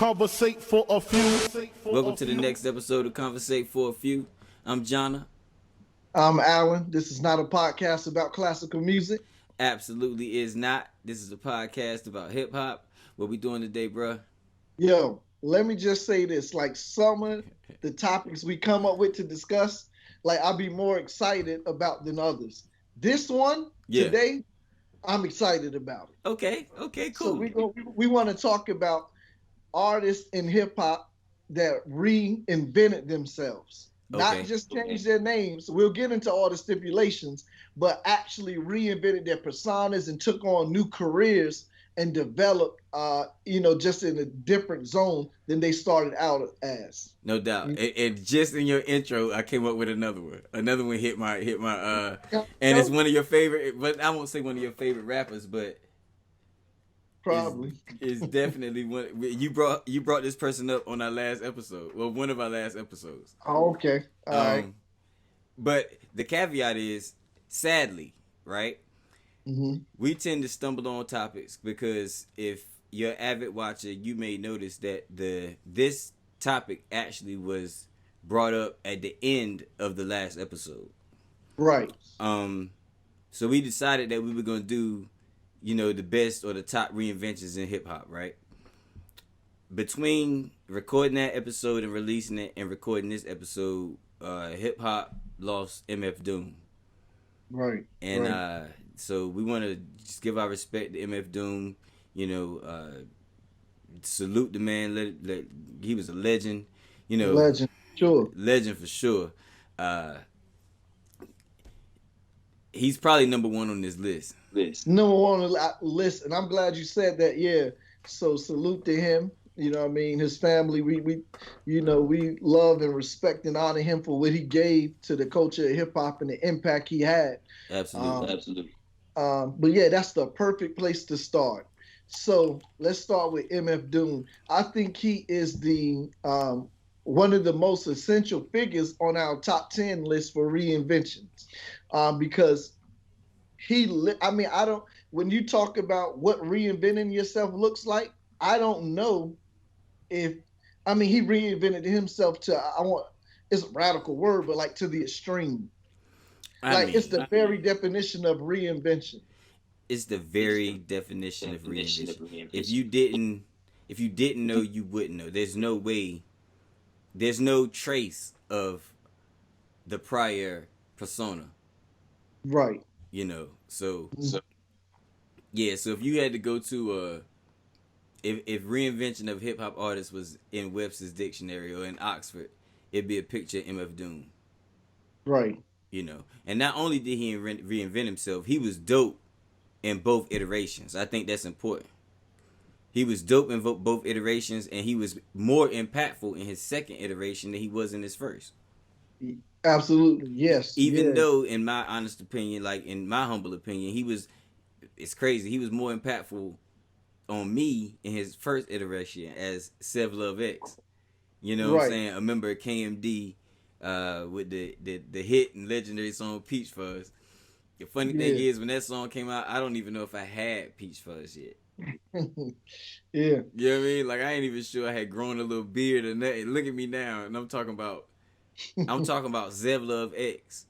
conversate for a few. Welcome to the next episode of Conversate for a Few. I'm Jonna. I'm Alan. This is not a podcast about classical music. Absolutely is not. This is a podcast about hip hop. What we doing today, bruh? Yo, let me just say this. Like some of the topics we come up with to discuss, like I'll be more excited about than others. This one today, I'm excited about it. Okay, cool. So we want to talk about artists in hip hop that reinvented themselves. Not just change their names. We'll get into all the stipulations, but actually reinvented their personas and took on new careers and developed, just in a different zone than they started out as. No doubt. And just in your intro, I came up with another one. Another one hit my and it's one of your favorite, but I won't say one of your favorite rappers, but probably it's definitely one. You brought this person up on our last episode. Well, one of our last episodes. Oh, okay. All right. But the caveat is, sadly, right? Mm-hmm. We tend to stumble on topics because if you're an avid watcher, you may notice that this topic actually was brought up at the end of the last episode. Right. So we decided that we were gonna do, the best or the top reinventions in hip hop, right? Between recording that episode and releasing it and recording this episode, hip hop lost MFDOOM. Right. And so we want to just give our respect to MFDOOM, salute the man. He was a legend, Legend, sure. Legend for sure. He's probably number one on this list. Number one on the list, and I'm glad you said that. Yeah. So salute to him. You know what I mean? His family, we love and respect and honor him for what he gave to the culture of hip hop and the impact he had. Absolutely. But yeah, that's the perfect place to start. So let's start with MFDOOM. I think he is the one of the most essential figures on our top 10 list for reinventions, because when you talk about what reinventing yourself looks like, I don't know he reinvented himself it's a radical word, but like to the extreme. It's the very definition of reinvention. It's the very definition of reinvention. If you didn't know, you wouldn't know. There's no way. There's no trace of the prior persona. Right. So if you had to go to if reinvention of hip hop artists was in Webster's dictionary or in Oxford, it'd be a picture of MFDOOM. Right. And not only did he reinvent himself, he was dope in both iterations. I think that's important. He was dope in both iterations, and he was more impactful in his second iteration than he was in his first. Absolutely, yes. Even though, in my honest opinion, like in my humble opinion, it's crazy. He was more impactful on me in his first iteration as Zev Love X. You know what I'm saying? A member of KMD with the hit and legendary song Peach Fuzz. The funny thing is, when that song came out, I don't even know if I had Peach Fuzz yet. Yeah. You know what I mean? Like, I ain't even sure I had grown a little beard or nothing. Look at me now, and I'm talking about Zev Love X.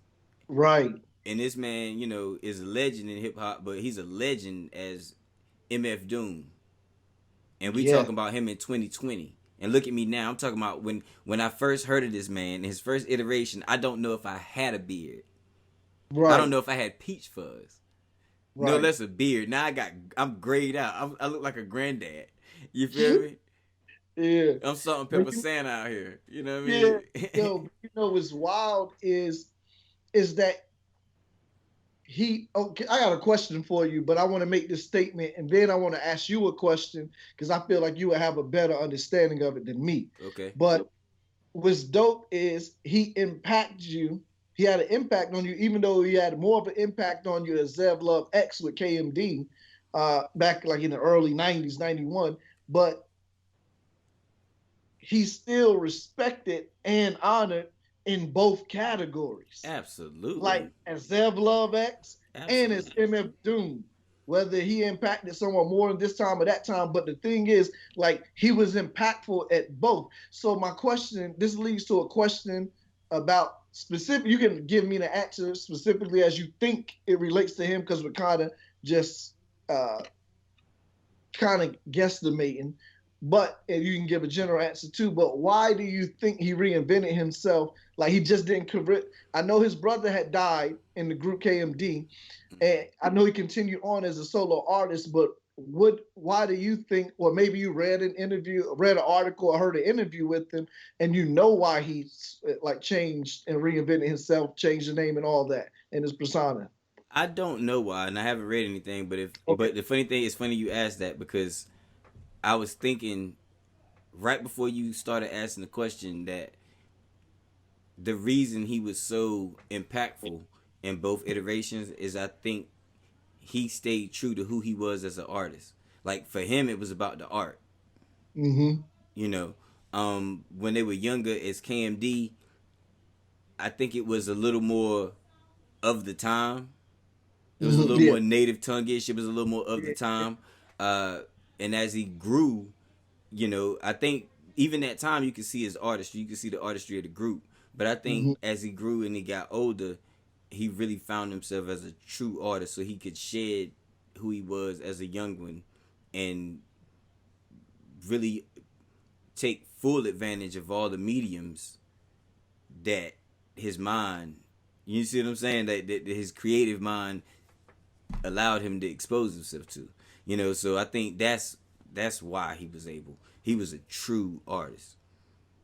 Right. And this man, is a legend in hip hop, but he's a legend as MFDOOM. And we talking about him in 2020. And look at me now. I'm talking about when I first heard of this man, his first iteration, I don't know if I had a beard. Right. I don't know if I had peach fuzz. Right. No less a beard. Now I'm grayed out. I look like a granddad. You feel me? Yeah. I'm salt and pepper Santa out here. You know what I mean? Yeah. What's wild is that I got a question for you, but I want to make this statement, and then I want to ask you a question because I feel like you would have a better understanding of it than me. Okay. But what's dope is he impacted you. He had an impact on you, even though he had more of an impact on you as Zev Love X with KMD back like in the early 90s, 91. But he's still respected and honored in both categories. Absolutely. Like as Zev Love X and as MFDOOM. whether he impacted someone more this time or that time. But the thing is, like, he was impactful at both. So my question, this leads to a question about specific. You can give me the answer specifically as you think it relates to him, because we're kind of just kind of guesstimating. But and you can give a general answer too. But why do you think he reinvented himself? Like, he just didn't commit. I know his brother had died in the group KMD, and I know he continued on as a solo artist. But why do you think? Or maybe you read an article, or heard an interview with him, and you know why he like changed and reinvented himself, changed the name and all that, and his persona. I don't know why, and I haven't read anything. But the funny thing, it's funny you asked that, because I was thinking right before you started asking the question that the reason he was so impactful in both iterations is, I think he stayed true to who he was as an artist. Like, for him, it was about the art. Mm-hmm. You know, when they were younger as KMD, I think it was a little more of the time. It was a little more native tonguish. It was a little more of the time. And as he grew, you know, I think even that time you could see his artistry. You could see the artistry of the group. But I think as he grew and he got older, he really found himself as a true artist, so he could shed who he was as a young one and really take full advantage of all the mediums that his mind, you see what I'm saying, that his creative mind allowed him to expose himself to. You know, so I think that's why he was a true artist.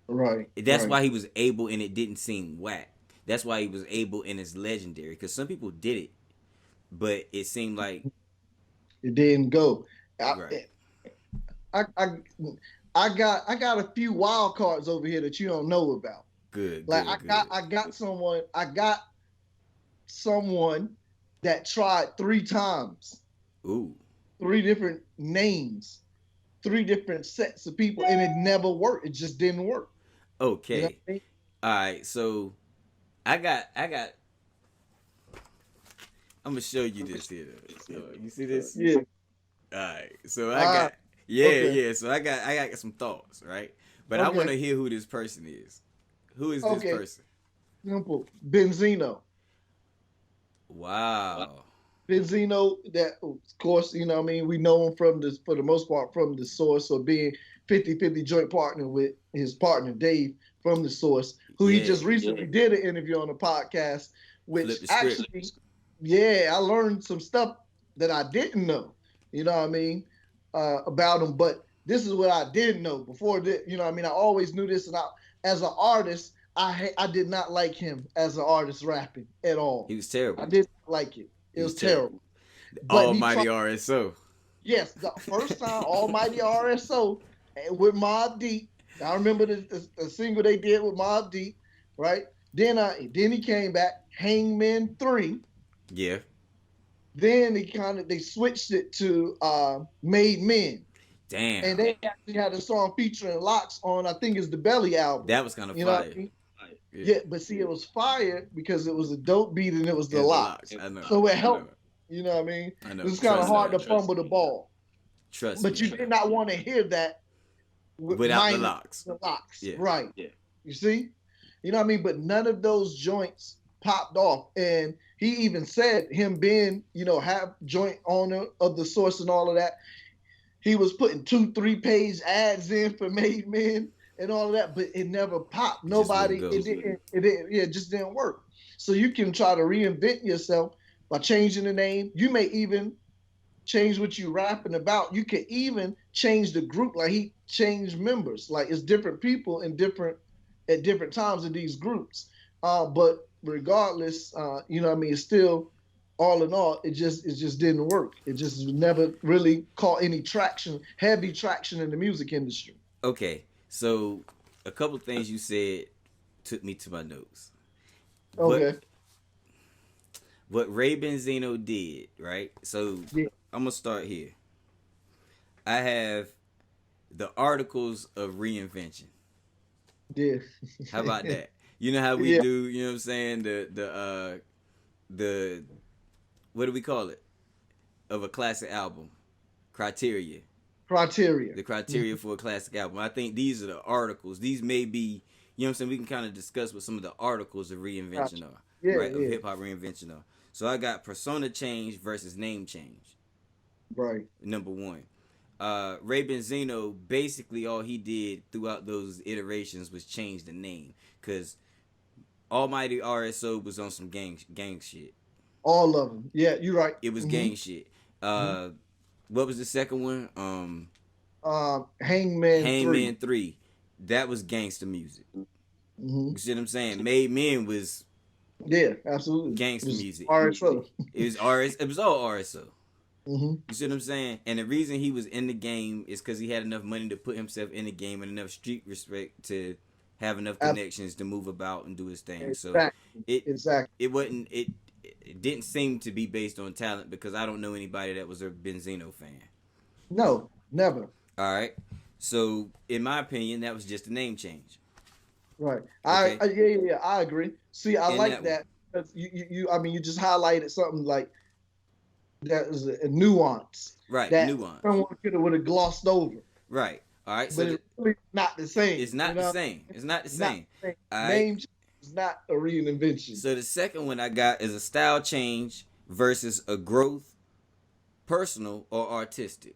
Right. That's why he was able, and it didn't seem whack. That's why he was able, and it's legendary, because some people did it, but it seemed like it didn't go. Right. I got a few wild cards over here that you don't know about. Good. Like, I got someone that tried 3 times. Ooh. 3 different names, 3 different sets of people, and it never worked. It just didn't work. Okay. You know what I mean? All right. So I got. I'm gonna show you this here. You see this? Yeah. All right. So I got. Yeah. So I got some thoughts, right? But I want to hear who this person is. Who is this person? Simple. Benzino. Wow. Benzino, that, of course, you know what I mean, we know him from this, for the most part, from the source, or being 50-50 joint partner with his partner Dave from the source, who he just recently did an interview on a podcast, which actually, I learned some stuff that I didn't know, you know what I mean, about him. But this is what I didn't know before. You know what I mean? I always knew this, and as an artist, I did not like him as an artist rapping at all. He was terrible. I didn't like it. It was terrible. But Almighty RSO. Yes, the first time, Almighty RSO with Mobb Deep. I remember the single they did with Mobb Deep, right? Then he came back, Hangman 3. Yeah. Then they switched it to Made Men. Damn. And they actually had a song featuring Locks on, I think it's the Belly album. That was kind of fire. Know what I mean? Yeah, but see, it was fire because it was a dope beat and it was the Locks. I know. So it helped. You know what I mean? I know. It was kind of hard to fumble the ball. But you did not want to hear that without the Locks. The Locks, yeah. Right? Yeah. You see? You know what I mean? But none of those joints popped off, and he even said, him being, you know, half joint owner of the source and all of that, he was putting 2-3 page ads in for Made Men and all of that, but it never popped. Nobody, it just didn't work. So you can try to reinvent yourself by changing the name. You may even change what you're rapping about. You can even change the group. Like, he changed members. Like, it's different people at different times in these groups. But regardless, you know what I mean, it's still, all in all, it just didn't work. It just never really caught any heavy traction in the music industry. Okay, so a couple things you said took me to my notes. Okay. What Ray Benzino did, right? So I'm gonna start here. I have the Articles of Reinvention. Yeah. How about that? You know how we do, you know what I'm saying? The what do we call it? of a classic album. Criteria. The criteria for a classic album. I think these are the articles. These may be, you know what I'm saying, we can kind of discuss what some of the articles of reinvention are. Right? Of hip hop reinvention are. So I got persona change versus name change. Right. Number one. Ray Benzino, basically all he did throughout those iterations was change the name. Because Almighty RSO was on some gang shit. All of them. Yeah, you're right. It was gang shit. What was the second one? Hangman 3. That was gangster music. Mm-hmm. You see what I'm saying? Made Men was absolutely gangster music. RSO. It was all RSO. Mm-hmm. You see what I'm saying? And the reason he was in the game is because he had enough money to put himself in the game and enough street respect to have enough connections to move about and do his thing. Exactly. So it didn't seem to be based on talent, because I don't know anybody that was a Benzino fan. No, never. All right. So in my opinion, that was just a name change. Right. Okay. I agree. See, I like that. You just highlighted something like that is a nuance. Right. That nuance. Someone would have glossed over. Right. All right. But So it's really not the same. It's not the same. It's not the same. All right? Name change is not a reinvention. So the second one I got is a style change versus a growth, personal or artistic.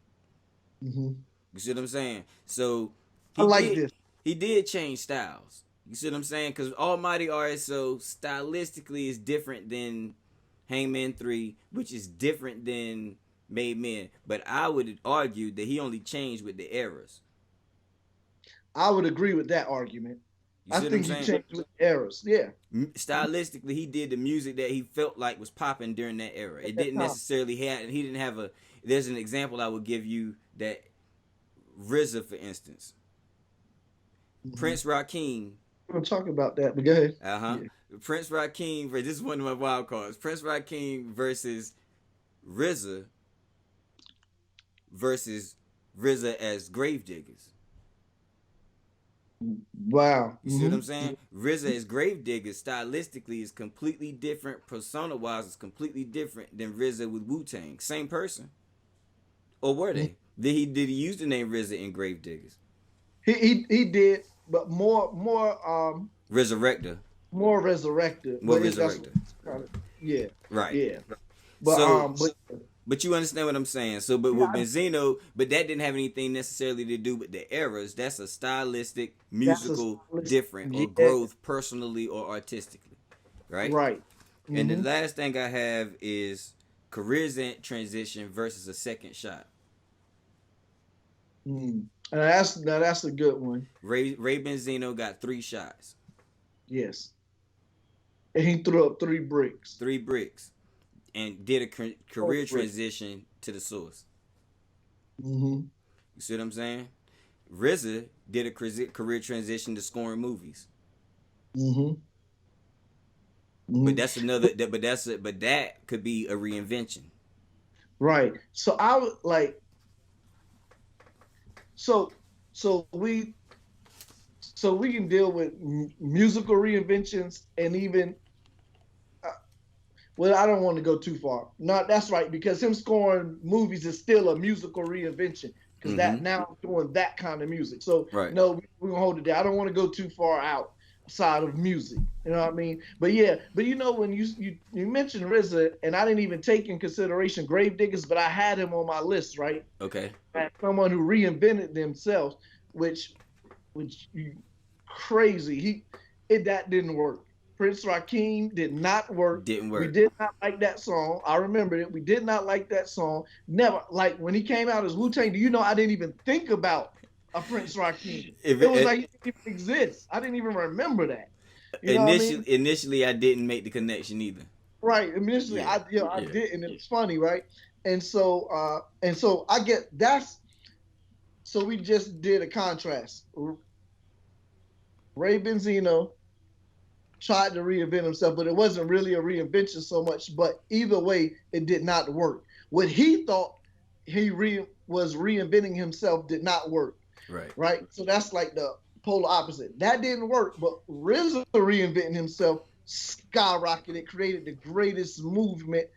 Mm-hmm. You see what I'm saying? So he did change styles. You see what I'm saying? Because Almighty RSO stylistically is different than Hangman 3, which is different than Made Men. But I would argue that he only changed with the eras. I would agree with that argument. I think he changed with the eras. Yeah. Stylistically, he did the music that he felt like was popping during that era. It didn't necessarily there's an example I would give you that RZA, for instance. Mm-hmm. Prince Rakeem. We're going to talk about that, but go ahead. Yeah. Prince Rakeem, this is one of my wild cards. Prince Rakeem versus RZA versus RZA as Gravediggers. Wow. You see what I'm saying? RZA as Gravediggers stylistically is completely different. Persona-wise is completely different than RZA with Wu-Tang. Same person. Or were they? Did he use the name RZA in Gravediggers? He did, but more Resurrector. More Resurrector. More Resurrector. Yeah. Right. Yeah. But but you understand what I'm saying. So, but with Benzino, but that didn't have anything necessarily to do with the eras. That's a stylistic, musical different, or growth personally or artistically. Right? Right. Mm-hmm. And the last thing I have is career transition versus a second shot. And that's a good one. Ray Benzino got 3 shots. Yes. And he threw up 3 bricks. 3 bricks. And did a career transition to the source. Mm-hmm. You see what I'm saying? RZA did a career transition to scoring movies. Mm-hmm. But that's another. But that could be a reinvention. Right. So I would like. So we can deal with musical reinventions and even. Well, I don't want to go too far. No, that's right, because him scoring movies is still a musical reinvention, because that now doing that kind of music. So no, we're gonna hold it there. I don't want to go too far outside of music. You know what I mean? But yeah, you know, when you mentioned RZA, and I didn't even take in consideration Gravediggers, but I had him on my list, right? Okay. As someone who reinvented themselves, which crazy. That didn't work. Prince Rakeem did not work. Didn't work. We did not like that song. I remember it. We did not like that song. Never. Like when he came out as Wu-Tang, do you know I didn't even think about a Prince Rakeem. It was like it didn't even exist. I didn't even remember that. Initially, I didn't make the connection either. Right. Initially, I didn't. It was funny, right? And so I get that's. So we just did a contrast. Ray Benzino tried to reinvent himself, but it wasn't really a reinvention so much. But either way, it did not work. What he thought he was reinventing himself did not work. Right. So that's like the polar opposite. That didn't work, but RZA reinventing himself skyrocketed, created the greatest movement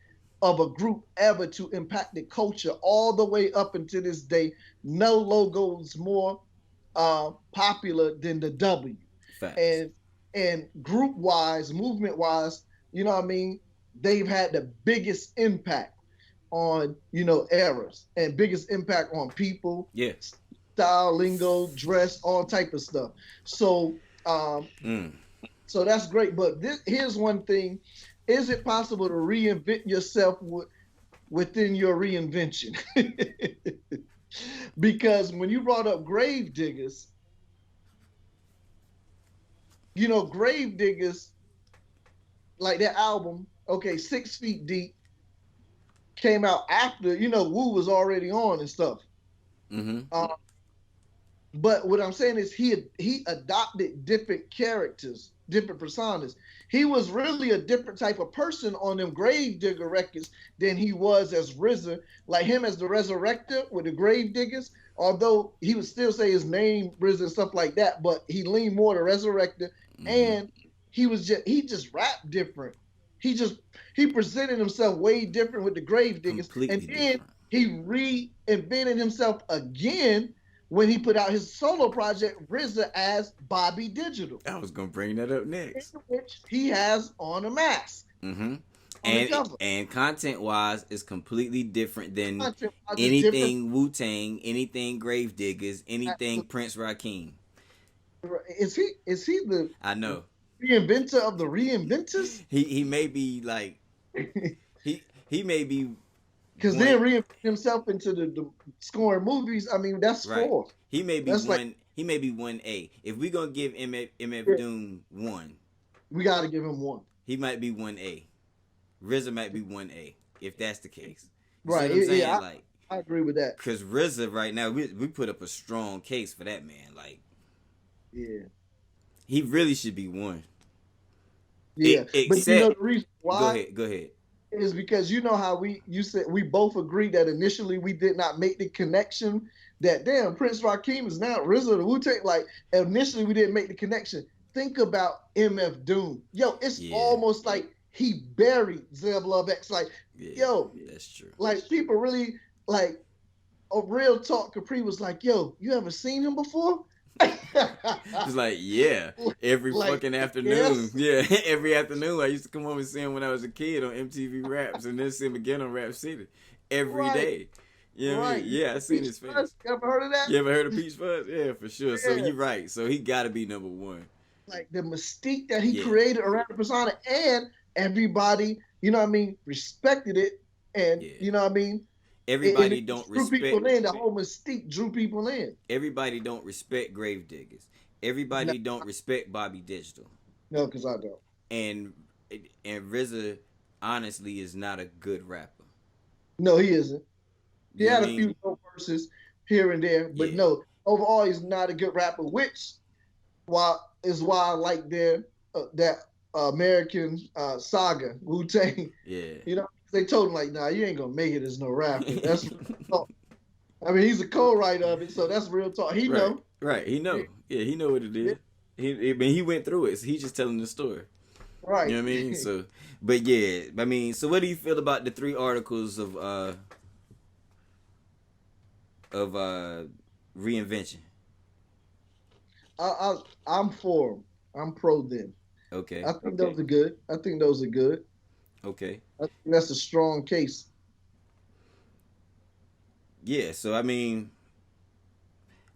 of a group ever to impact the culture all the way up until this day. No logo is more popular than the W. Facts. And group wise, movement wise, you know what I mean? They've had the biggest impact on, eras and biggest impact on people, Yeah. style, lingo, dress, all type of stuff. So, so that's great. But here's one thing: is it possible to reinvent yourself within your reinvention? Because when you brought up grave diggers, grave diggers, like that album, okay, 6 Feet Deep, came out after, Wu was already on and stuff. But what I'm saying is he adopted different characters, different personas. He was really a different type of person on them Gravedigger records than he was as RZA. Like him as the Resurrector with the Gravediggers, although he would still say his name RZA and stuff like that, but he leaned more to Resurrector, and he just rapped different. He presented himself way different with the Gravediggers, and then he reinvented himself again when he put out his solo project RZA as Bobby Digital. I was gonna bring that up next. In which he has on a mask. And content wise is completely different than anything Wu-Tang, anything Gravediggers, anything Prince Rakim. Is he the I know reinventor of the reinventors? He may be like he may be, because then reinvent himself into the scoring movies. I mean, that's right. four. He may be he may be 1A. If we're gonna give MFDOOM 1, we gotta give him 1. He might be 1A. RZA might be 1A if that's the case. Right. I agree with that. Because RZA right now, we put up a strong case for that man. Like, yeah, he really should be 1. Yeah, but the reason why? Go ahead. Is because how you said we both agreed that initially we did not make the connection that damn Prince Rakim is now RZA the Wu-Tang. Like initially we didn't make the connection. Think about MFDOOM. Yo, it's almost like he buried Zev Love X. Like, that's true. Like people really like a real talk. Capri was like, yo, you ever seen him before? It's like, every fucking afternoon. Yes. Yeah, every afternoon. I used to come home and see him when I was a kid on MTV Raps, and then see him again on Rap City every day. You know what I mean? Yeah, I seen his face. You ever heard of that? You ever heard of Peach Fuzz? Yeah, for sure. Yeah. So you're right. So he got to be number 1. Like the mystique that he created around the persona, and everybody, respected it, and everybody don't drew respect people in. The whole mystique drew people in. Everybody don't respect Gravediggers. Everybody don't respect Bobby Digital. No, because I don't. And RZA honestly is not a good rapper. No, he isn't. He had a few dope verses here and there, but no, overall he's not a good rapper. Which why I like that American saga Wu-Tang. Yeah. They told him like, nah, you ain't gonna make it as no rapper. That's real talk. I mean, he's a co-writer of it, so that's real talk. He know. Right. He know. Yeah, he know what it is. He went through it. So he's just telling the story. Right. You know what I mean? So, but yeah, I mean, so what do you feel about the 3 articles of reinvention? I'm for them. I'm pro them. Okay. I think those are good. Okay. I think that's a strong case. Yeah, so I mean,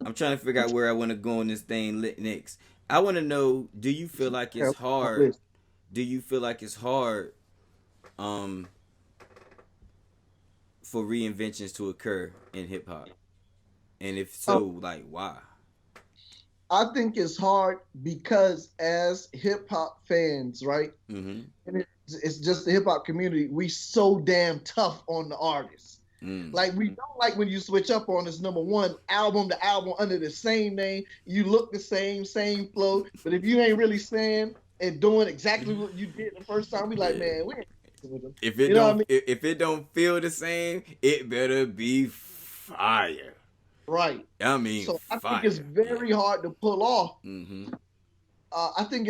I'm trying to figure out where I want to go on this thing next. I want to know, do you feel like it's hard? Do you feel like it's hard for reinventions to occur in hip hop? And if so, like why? I think it's hard because as hip hop fans, right? Mm-hmm. And it's just the hip hop community. We so damn tough on the artists. Like we don't like when you switch up on this number one album to album under the same name. You look the same flow, but if you ain't really saying and doing exactly what you did the first time, we like, man, we ain't with them. If it don't, if it don't feel the same, it better be fire. Right. I mean, so I think it's very hard to pull off. Mm-hmm. I think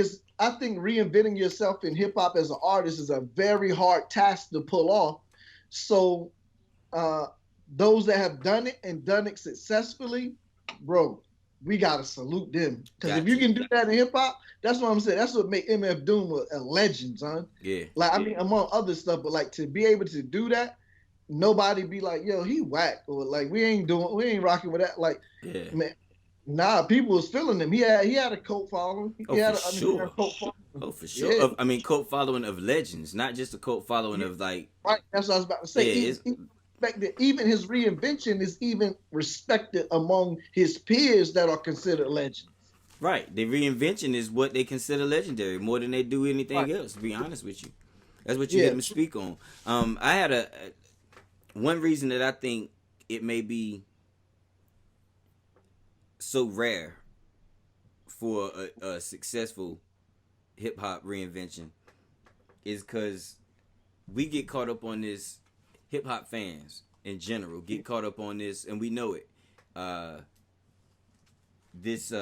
reinventing yourself in hip hop as an artist is a very hard task to pull off So those that have done it and done it successfully, bro, we gotta salute them. Because if you can do that in hip hop, that's what I'm saying. That's what make MFDOOM a legend, son. Yeah. Like, I mean, among other stuff, but like to be able to do that, nobody be like, yo, he whack, or like we ain't rocking with that. Like, Yeah. man, nah, people was feeling him. He had a cult following. Oh, He had for a sure. cult following. Oh, for sure. Yeah. I mean, cult following of legends, not just a cult following of like. Right. That's what I was about to say. Yeah, Even his reinvention is even respected among his peers that are considered legends. Right. The reinvention is what they consider legendary more than they do anything else, to be honest with you. That's what you had me speak on. I had one reason that I think it may be so rare for a successful hip hop reinvention is because we get caught up on this. Hip hop fans in general get caught up on this, and we know it. This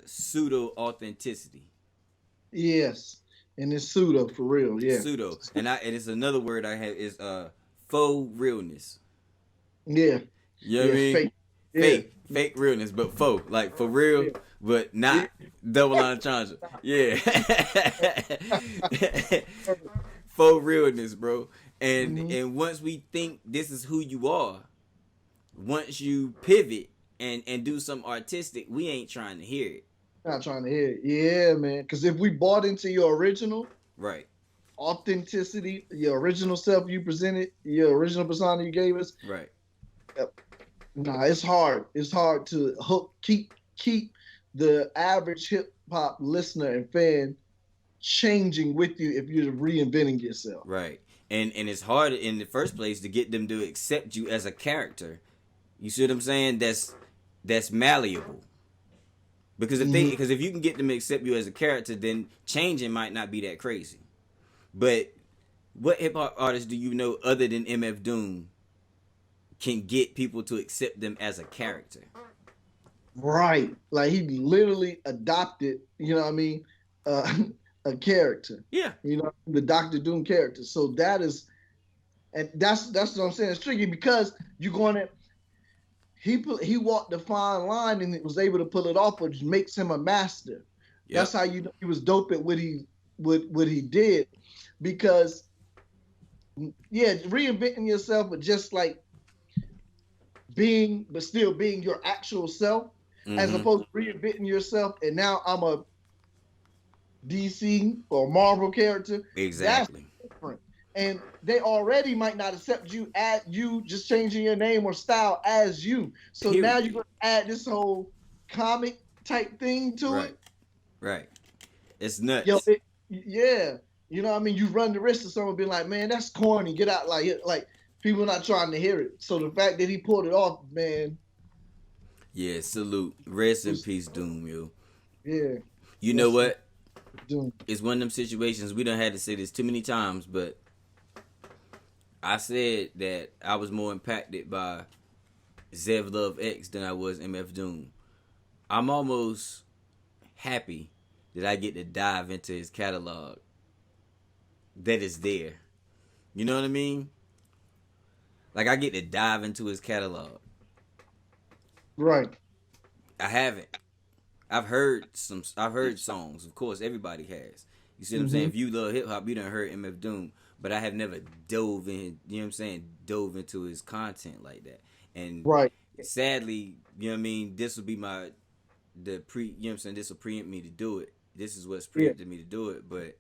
pseudo authenticity. Yes, and it's pseudo for real. Yeah, pseudo, and it's another word I have is faux realness. Yeah, you know what I mean? Fake realness, but faux, like for real, but not double entendre. Yeah, faux realness, bro. And once we think this is who you are, once you pivot and do something artistic, we ain't trying to hear it. Not trying to hear it. Yeah, man. Because if we bought into your original, right, authenticity, your original self you presented, your original persona you gave us, right. Nah, it's hard. It's hard to keep the average hip hop listener and fan changing with you if you're reinventing yourself. Right. And it's hard in the first place to get them to accept you as a character. You see what I'm saying? That's malleable. Because if you can get them to accept you as a character, then changing might not be that crazy. But what hip hop artists do you know other than MFDOOM can get people to accept them as a character? Right. Like he literally adopted, you know what I mean, a character. Yeah. You know, the Dr. Doom character. So that's what I'm saying. It's tricky because you're going to he walked the fine line and was able to pull it off, which makes him a master. Yep. That's how you know he was dope at what he did. Because reinventing yourself, but just like still being your actual self, as opposed to reinventing yourself and now I'm a DC or Marvel character. Exactly. That's different. And they already might not accept you at you just changing your name or style as you. So now you're going to add this whole comic type thing to it. Right. It's nuts. Yo, yeah. You know what I mean? You run the risk of someone being like, man, that's corny. Get out. Like people not trying to hear it. So the fact that he pulled it off, man. Yeah, salute. Rest in peace, Doom, yo. Yeah. You know what? Doom. It's one of them situations, we done had to say this too many times, but I said that I was more impacted by Zev Love X than I was MFDOOM. I'm almost happy that I get to dive into his catalog that is there. You know what I mean? Like I get to dive into his catalog. Right. I haven't. I've heard songs. Of course, everybody has. You see what I'm saying? If you love hip hop, you done heard MFDOOM. But I have never dove into his content like that. And sadly, you know what I mean, this will be this will preempt me to do it. This is what's preempted me to do it, but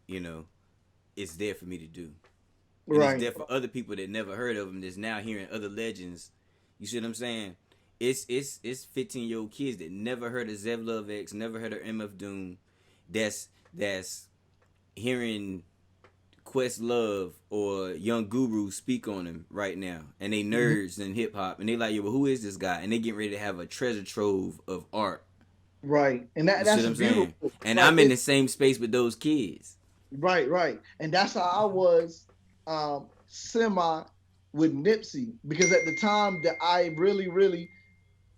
you know, it's there for me to do. And it's there for other people that never heard of him that's now hearing other legends. You see what I'm saying? It's 15-year-old kids that never heard of Zev Love X, never heard of MFDOOM, that's hearing Questlove or Young Guru speak on him right now, and they nerds in hip hop, and they like, yo, well, who is this guy? And they getting ready to have a treasure trove of art. Right, and that's what I'm beautiful. Saying? And like I'm in the same space with those kids. Right, and that's how I was semi with Nipsey, because at the time that I really, really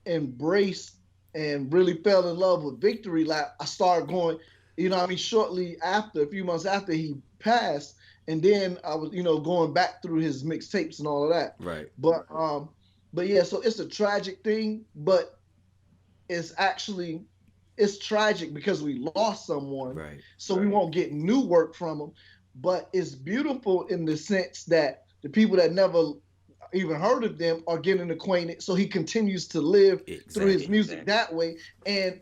embraced and really fell in love with Victory Lap, I started going, you know what I mean, shortly after, a few months after he passed, and then I was, going back through his mixtapes and all of that. Right. But yeah, so it's a tragic thing, but it's actually it's tragic because we lost someone, Right. so we won't get new work from them. But it's beautiful in the sense that the people that never even heard of them are getting acquainted, so he continues to live through his music that way. And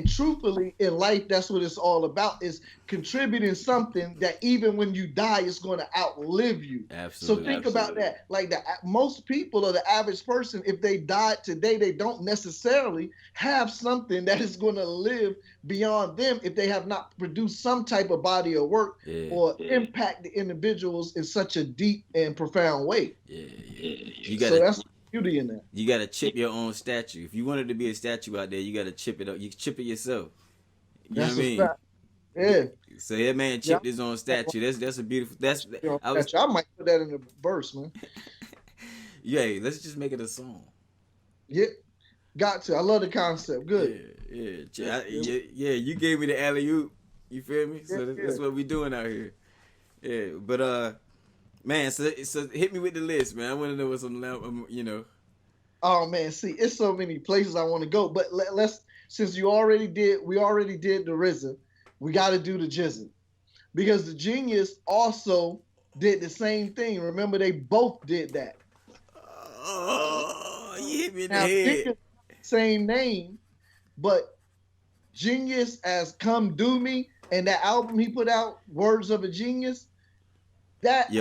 truthfully, in life, that's what it's all about, is contributing something that even when you die, it's going to outlive you. Absolutely. So think about that. Like most people, or the average person, if they died today, they don't necessarily have something that is going to live beyond them if they have not produced some type of body of work or impact the individuals in such a deep and profound way. So that's the beauty in that. You gotta chip your own statue. If you wanted to be a statue out there, you gotta chip it up. You chip it yourself. You know what I mean? Fact. Yeah. So that man chipped his own statue. That's a beautiful. I might put that in the verse, man. Yeah, let's just make it a song. Yeah, got to. I love the concept. Good. Yeah. You gave me the alley oop. You feel me? So that's what we doing out here. Yeah, but man, so hit me with the list, man. I want to know what's on the, Oh man, see, it's so many places I want to go, but let's since we already did the RZA, we got to do the Jizza, because the Genius also did the same thing. Remember, they both did that. Oh, you hit me in the head. Same name, but Genius as Come Do Me, and that album he put out, Words of a Genius, that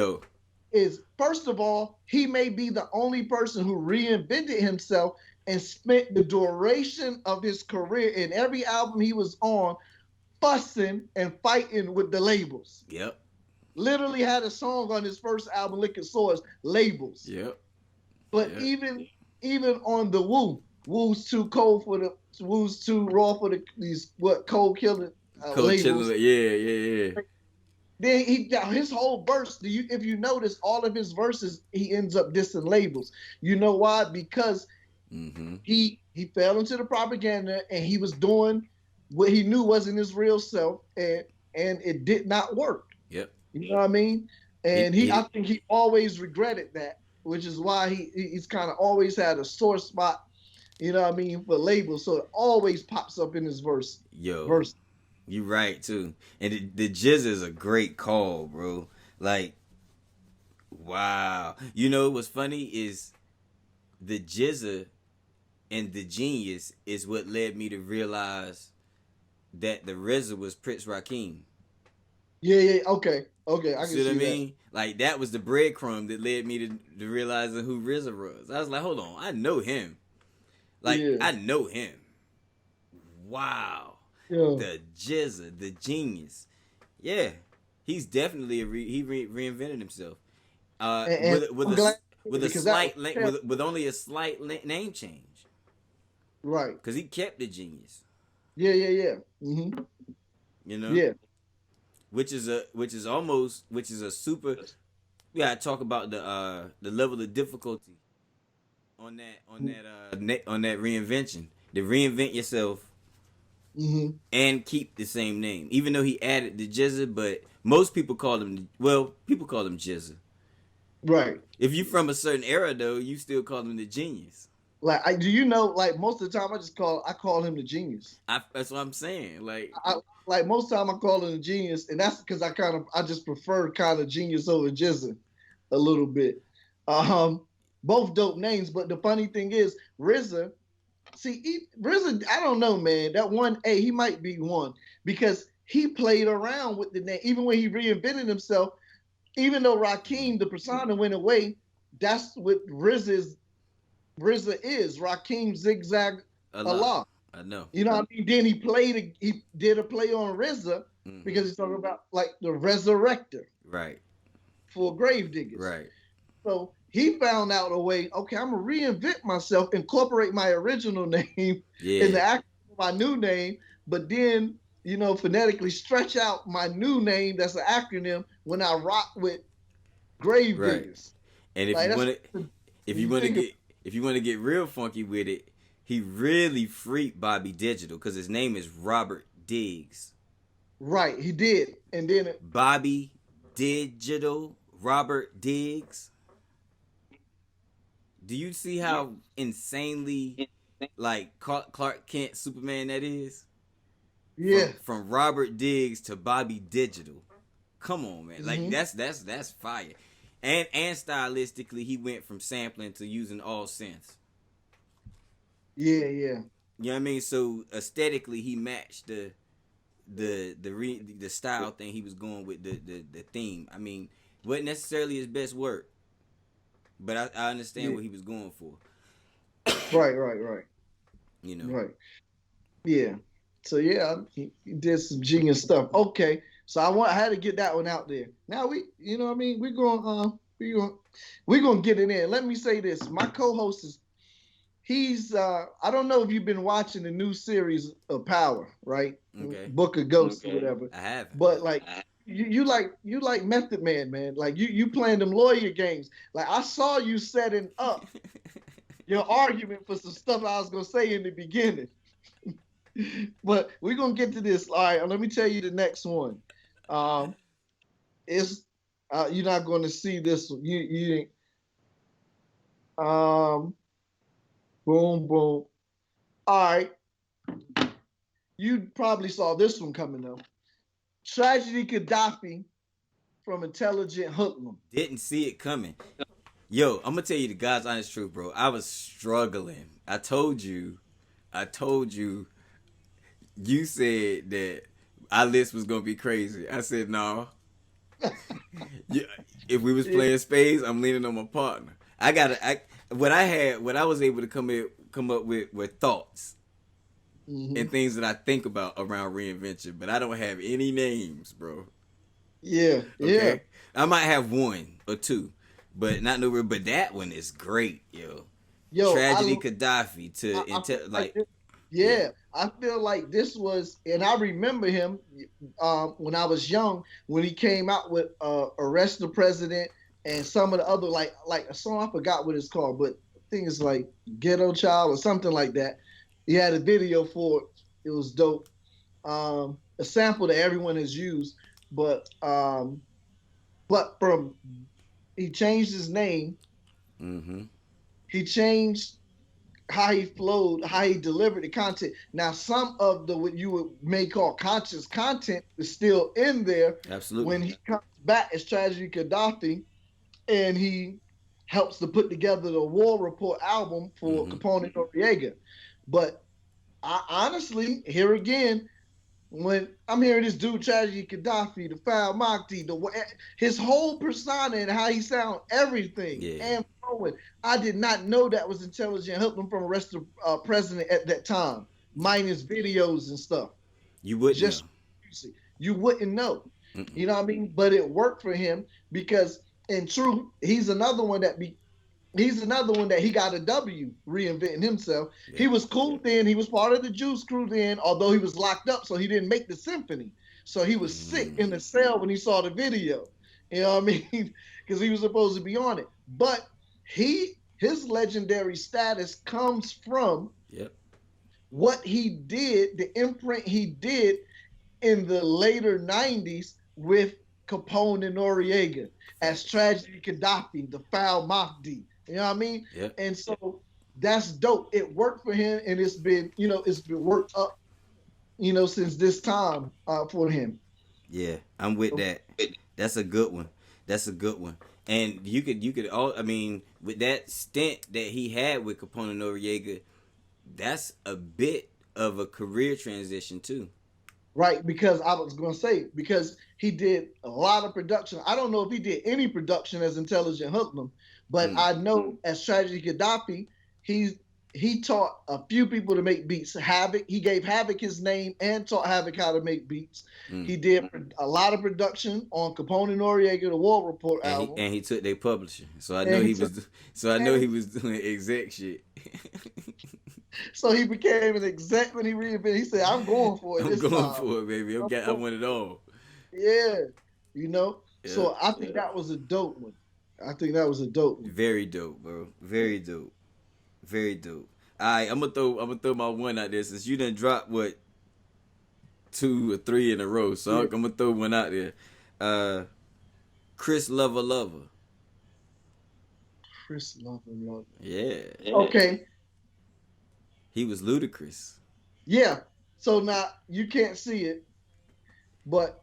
is, first of all, he may be the only person who reinvented himself and spent the duration of his career in every album he was on fussing and fighting with the labels. Yep. Literally had a song on his first album, Liquid Swords, labels. Yep. But even on the Woo's too cold for the Woo's too raw for these cold killing labels. Yeah. Then he got his whole verse. If you notice, all of his verses, he ends up dissing labels. You know why? Because he fell into the propaganda, and he was doing what he knew wasn't his real self, and it did not work. Yep. You know what I mean? And I think he always regretted that, which is why he's kind of always had a sore spot, you know what I mean, for labels. So it always pops up in his verse. You right too. And the Jizz is a great call, bro. Like, wow. You know what's funny is the Jizza and the Genius is what led me to realize that the RZA was Prince Rakeem. Yeah. Okay. I can see what I mean? That. Like, that was the breadcrumb that led me to realizing who RZA was. I was like, hold on, I know him. I know him. Wow. Yeah. The Jizza, the Genius. Yeah. He's definitely reinvented himself. With only a slight name change. Right. Because he kept the Genius. Yeah. Mm-hmm. You know? Yeah. Which is a super. We gotta talk about the level of difficulty on that reinvention. To reinvent yourself. Mm-hmm. And keep the same name, even though he added the Jizza, but most people call him Jizza. Right. If you from a certain era, though, you still call him the Genius. Like, most of the time I call him the Genius. That's what I'm saying. Like most of the time I call him the Genius, and that's because I just prefer kind of Genius over Jizza a little bit. Both dope names, but the funny thing is RZA. See, RZA, I don't know, man. That 1A, he might be one, because he played around with the name. Even when he reinvented himself, even though Rakeem, the persona, went away, that's what RZA is. Rakeem Zigzag Allah. I know. You know what I mean? Then he did a play on RZA because he's talking about like the resurrector. Right. For grave diggers. Right. So he found out a way, okay, I'm going to reinvent myself, incorporate my original name in the acronym of my new name, but then, phonetically stretch out my new name that's an acronym when I rock with grave diggers. And if you want to get real funky with it, he really freaked Bobby Digital because his name is Robert Diggs. Right, he did. And then Bobby digital Robert Diggs. Do you see how insanely like Clark Kent Superman that is? Yeah. From Robert Diggs to Bobby Digital. Come on, man. Like Mm-hmm. that's fire. And stylistically he went from sampling to using all synths. Yeah, yeah. You know what I mean? So aesthetically he matched the style thing he was going with, the theme. I mean, wasn't necessarily his best work, but I understand Yeah. what he was going for. Right, right, right. You know. Right. Yeah. So yeah, he did some genius stuff. Okay. So I had to get that one out there. Now you know what I mean? We're gonna get it in. Let me say this. My co-host is I don't know if you've been watching the new series of Power, right? Okay. Book of Ghosts or whatever. I haven't. But like you like Method Man, man. Like you playing them lawyer games. Like I saw you setting up your argument for some stuff I was gonna say in the beginning. But we're gonna get to this. All right, let me tell you the next one. Um, it's you're not gonna see this one. Um, boom, boom. All right, you probably saw this one coming up. Tragedy Gaddafi from Intelligent Hoodlum. Didn't see it coming. Yo, I'm gonna tell you the God's honest truth, bro. I was struggling. I told you. You said that our list was gonna be crazy. I said no. Yeah, if we was playing spades, I'm leaning on my partner. What I was able to come up with were thoughts and things that I think about around reinvention, but I don't have any names, bro. Yeah, Okay, yeah. I might have one or two, but not no real. But that one is great, yo. Yo, Tragedy Gaddafi yeah, I feel like this was, and I remember him when I was young when he came out with "Arrest the President" and some of the other like a song I forgot what it's called, but I think it's like "Ghetto Child" or something like that. He had a video for it. It was dope. A sample that everyone has used, but from he changed his name. Mm-hmm. He changed how he flowed, how he delivered the content. Now, some of the what you may call conscious content is still in there. Absolutely. When he comes back as Tragedy Gaddafi, and he helps to put together the War Report album for Capone and Noriega. But I honestly, here again, when I'm hearing this dude Tragedy Gaddafi, the Foul Mahdi, his whole persona and how he sound, everything, and flowing, I did not know that was Intelligent Hoodlum from Arrest the President at that time, minus videos and stuff. You wouldn't Just know. you wouldn't know. Mm-mm. You know what I mean? But it worked for him because, in truth, he's another one that he got a W reinventing himself. Yeah. He was cool then. He was part of the Juice Crew then, although he was locked up, so he didn't make the symphony. So he was sick in the cell when he saw the video. You know what I mean? Because he was supposed to be on it. But his legendary status comes from what he did, the imprint he did in the later 90s with Capone and Noriega as Tragedy Gaddafi, the Foul Mahdi. You know what I mean? Yep. And so that's dope. It worked for him, and it's been worked up, since this time for him. Yeah, I'm with that. That's a good one. And you could all, I mean, with that stint that he had with Capone and Noriega, that's a bit of a career transition too. Right, because I was going to say, because he did a lot of production. I don't know if he did any production as Intelligent Hoodlum, but I know as Tragedy Gaddafi, he taught a few people to make beats. Havoc, he gave Havoc his name and taught Havoc how to make beats. He did a lot of production on Capone and Noriega, the War Report album. And he took their publishing. So I know he was doing exec shit. So he became an exec when he reinvented. He said, "I'm going for it. I'm going for it, baby. I want it all." Yeah, Yeah. So I think that was a dope one. Very dope, bro. Very dope. All right, I'm gonna throw my one out there since you done dropped 2 or 3 in a row. So I'm gonna throw one out there. Chris Lover. Chris Lover. Yeah. Okay. He was ludicrous. Yeah. So now you can't see it, but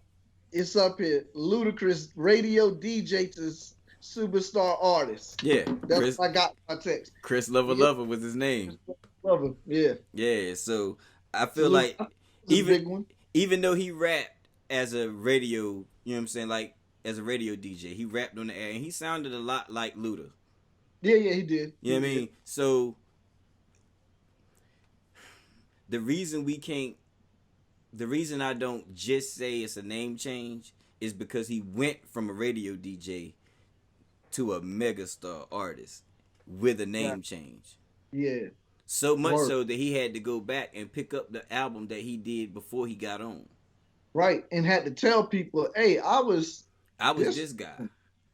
it's up here. Ludacris radio DJ to superstar artist. Yeah. That's what I got my text. Chris Lover was his name. Lover. Yeah. Yeah. So I feel like big one. even though he rapped as a radio, you know what I'm saying, like as a radio DJ, he rapped on the air and he sounded a lot like Luda. Yeah, he did. You know what I mean? So the reason I don't just say it's a name change is because he went from a radio DJ to a megastar artist with a name change. Yeah. So much so that he had to go back and pick up the album that he did before he got on. Right. And had to tell people, hey, I was this guy.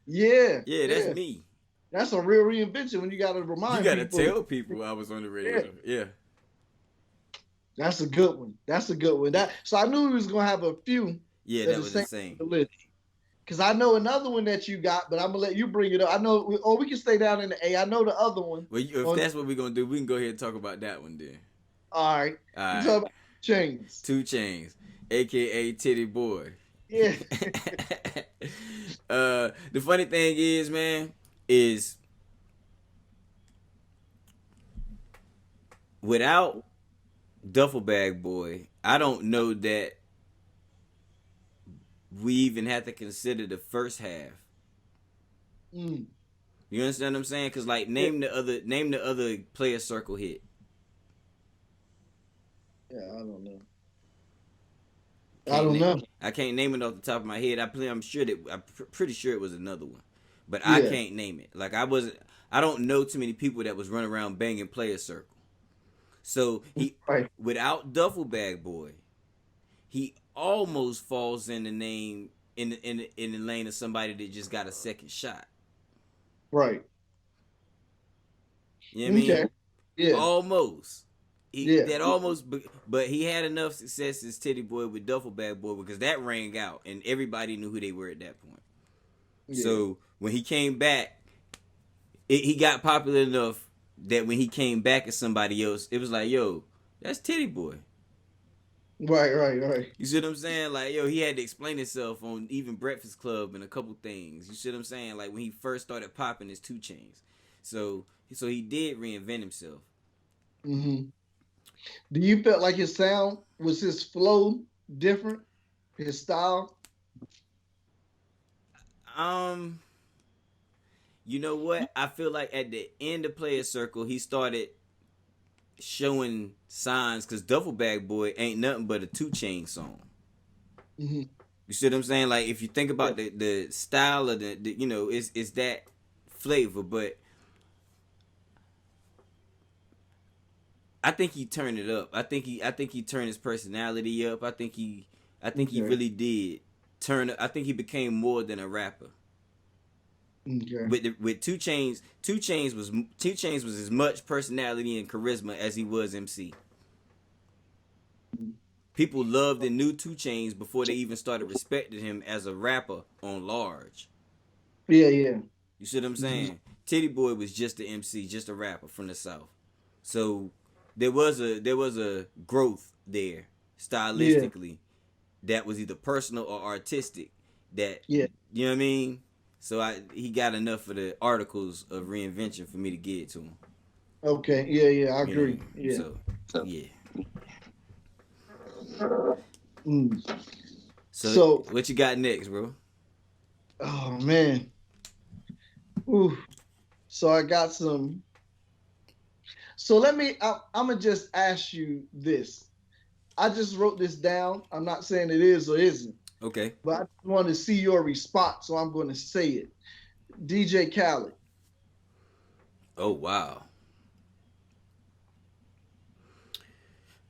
Yeah. Yeah, that's me. That's a real reinvention when you got to remind people. You got to tell people I was on the radio. Yeah. That's a good one. So I knew he was going to have a few. Yeah, that was the same. Because I know another one that you got, but I'm going to let you bring it up. I know, we can stay down in the A. I know the other one. Well, if that's what we're going to do, we can go ahead and talk about that one then. All right. You talk about 2 Chainz. 2 Chainz, a.k.a. Titty Boy. Yeah. The funny thing is, man, is without Duffel Bag Boy, I don't know that we even have to consider the first half. You understand what I'm saying? Because like name the other Player Circle hit. Yeah, I don't know. I can't name it off the top of my head. I'm pretty sure it was another one, but I can't name it. Like I don't know too many people that was running around banging Player Circle. So he, without Duffel Bag Boy, he almost falls in the name in the lane of somebody that just got a second shot. Right. You know what I mean? Yeah. Almost. But he had enough success as Titty Boy with Duffel Bag Boy because that rang out and everybody knew who they were at that point. Yeah. So when he came back, he got popular enough that when he came back as somebody else, it was like, yo, that's Titty Boy. Right. You see what I'm saying? Like, yo, he had to explain himself on even Breakfast Club and a couple things. You see what I'm saying? Like when he first started popping his 2 Chainz. So he did reinvent himself. Mm-hmm. Do you feel like his sound, was his flow different? His style? You know what? I feel like at the end of Player Circle, he started showing signs because Duffel Bag Boy ain't nothing but a 2 Chainz song. Mm-hmm. You see what I'm saying? Like if you think about the style of the you know, it's that flavor, but I think he turned it up. I think he turned his personality up. I think he really did turn. I think he became more than a rapper. Okay. With 2 Chainz, 2 Chainz was as much personality and charisma as he was MC. People loved and knew 2 Chainz before they even started respecting him as a rapper on large. Yeah. You see what I'm saying? Mm-hmm. Titty Boy was just an MC, just a rapper from the South. So there was a growth there stylistically that was either personal or artistic. That you know what I mean? So he got enough of the Articles of Reinvention for me to get it to him. Okay. Yeah. I agree. You know? So yeah. So what you got next, bro? Oh man. Ooh. So I got some. So I'm gonna just ask you this. I just wrote this down. I'm not saying it is or isn't. Okay. But I just want to see your response, so I'm going to say it. DJ Khaled. Oh wow.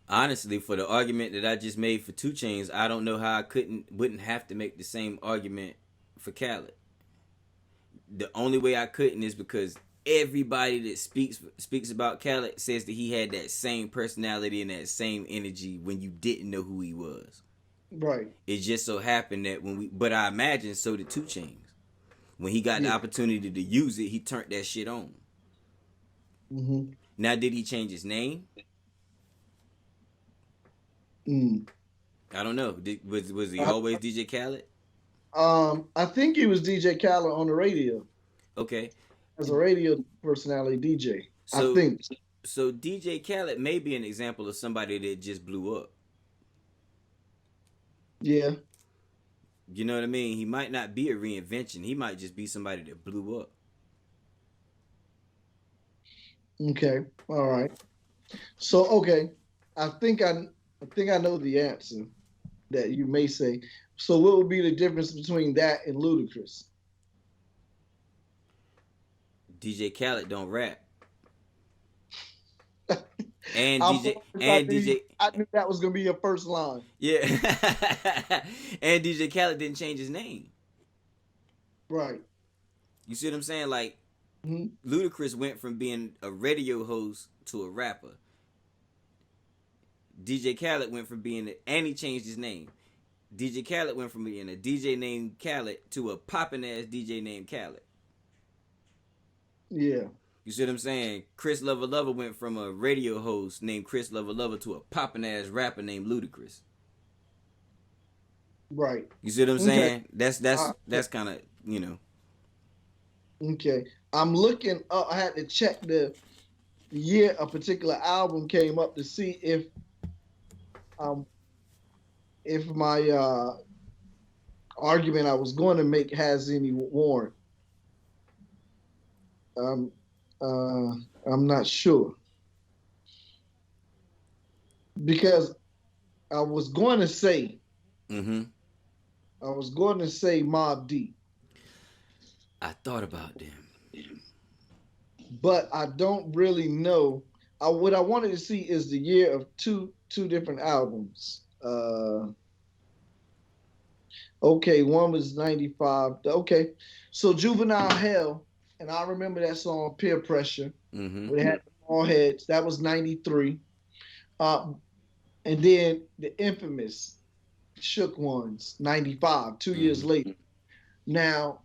Honestly, for the argument that I just made for 2 Chainz, I don't know how I wouldn't have to make the same argument for Khaled. The only way I couldn't is because everybody that speaks about Khaled says that he had that same personality and that same energy when you didn't know who he was. Right. It just so happened that but I imagine so did 2 Chainz. When he got the opportunity to use it, he turned that shit on. Mm-hmm. Now, did he change his name? I don't know. Was he always DJ Khaled? I think he was DJ Khaled on the radio. Okay. As a radio personality DJ. So, I think. So DJ Khaled may be an example of somebody that just blew up. Yeah. You know what I mean? He might not be a reinvention. He might just be somebody that blew up. Okay. All right. So okay, I think I know the answer that you may say. So what would be the difference between that and Ludacris? DJ Khaled don't rap. I knew that was gonna be your first line. Yeah. And DJ Khaled didn't change his name. Right. You see what I'm saying? Like, Ludacris went from being a radio host to a rapper. DJ Khaled went from being, and he changed his name. DJ Khaled went from being a DJ named Khaled to a poppin' ass DJ named Khaled. Yeah. You see what I'm saying? Chris Lover Lover went from a radio host named Chris Lover Lover to a poppin' ass rapper named Ludacris. Right. You see what I'm saying? That's kind of, you know. Okay. I'm looking up. I had to check the year a particular album came up to see if my argument I was going to make has any warrant. I'm not sure, because I was going to say Mobb Deep. I thought about them, but I don't really know. What I wanted to see is the year of two different albums. Okay, one was 95. Okay, so Juvenile Hell, and I remember that song Peer Pressure. We had all heads. That was 93. And then the infamous Shook Ones, 95, 2 years later. Now,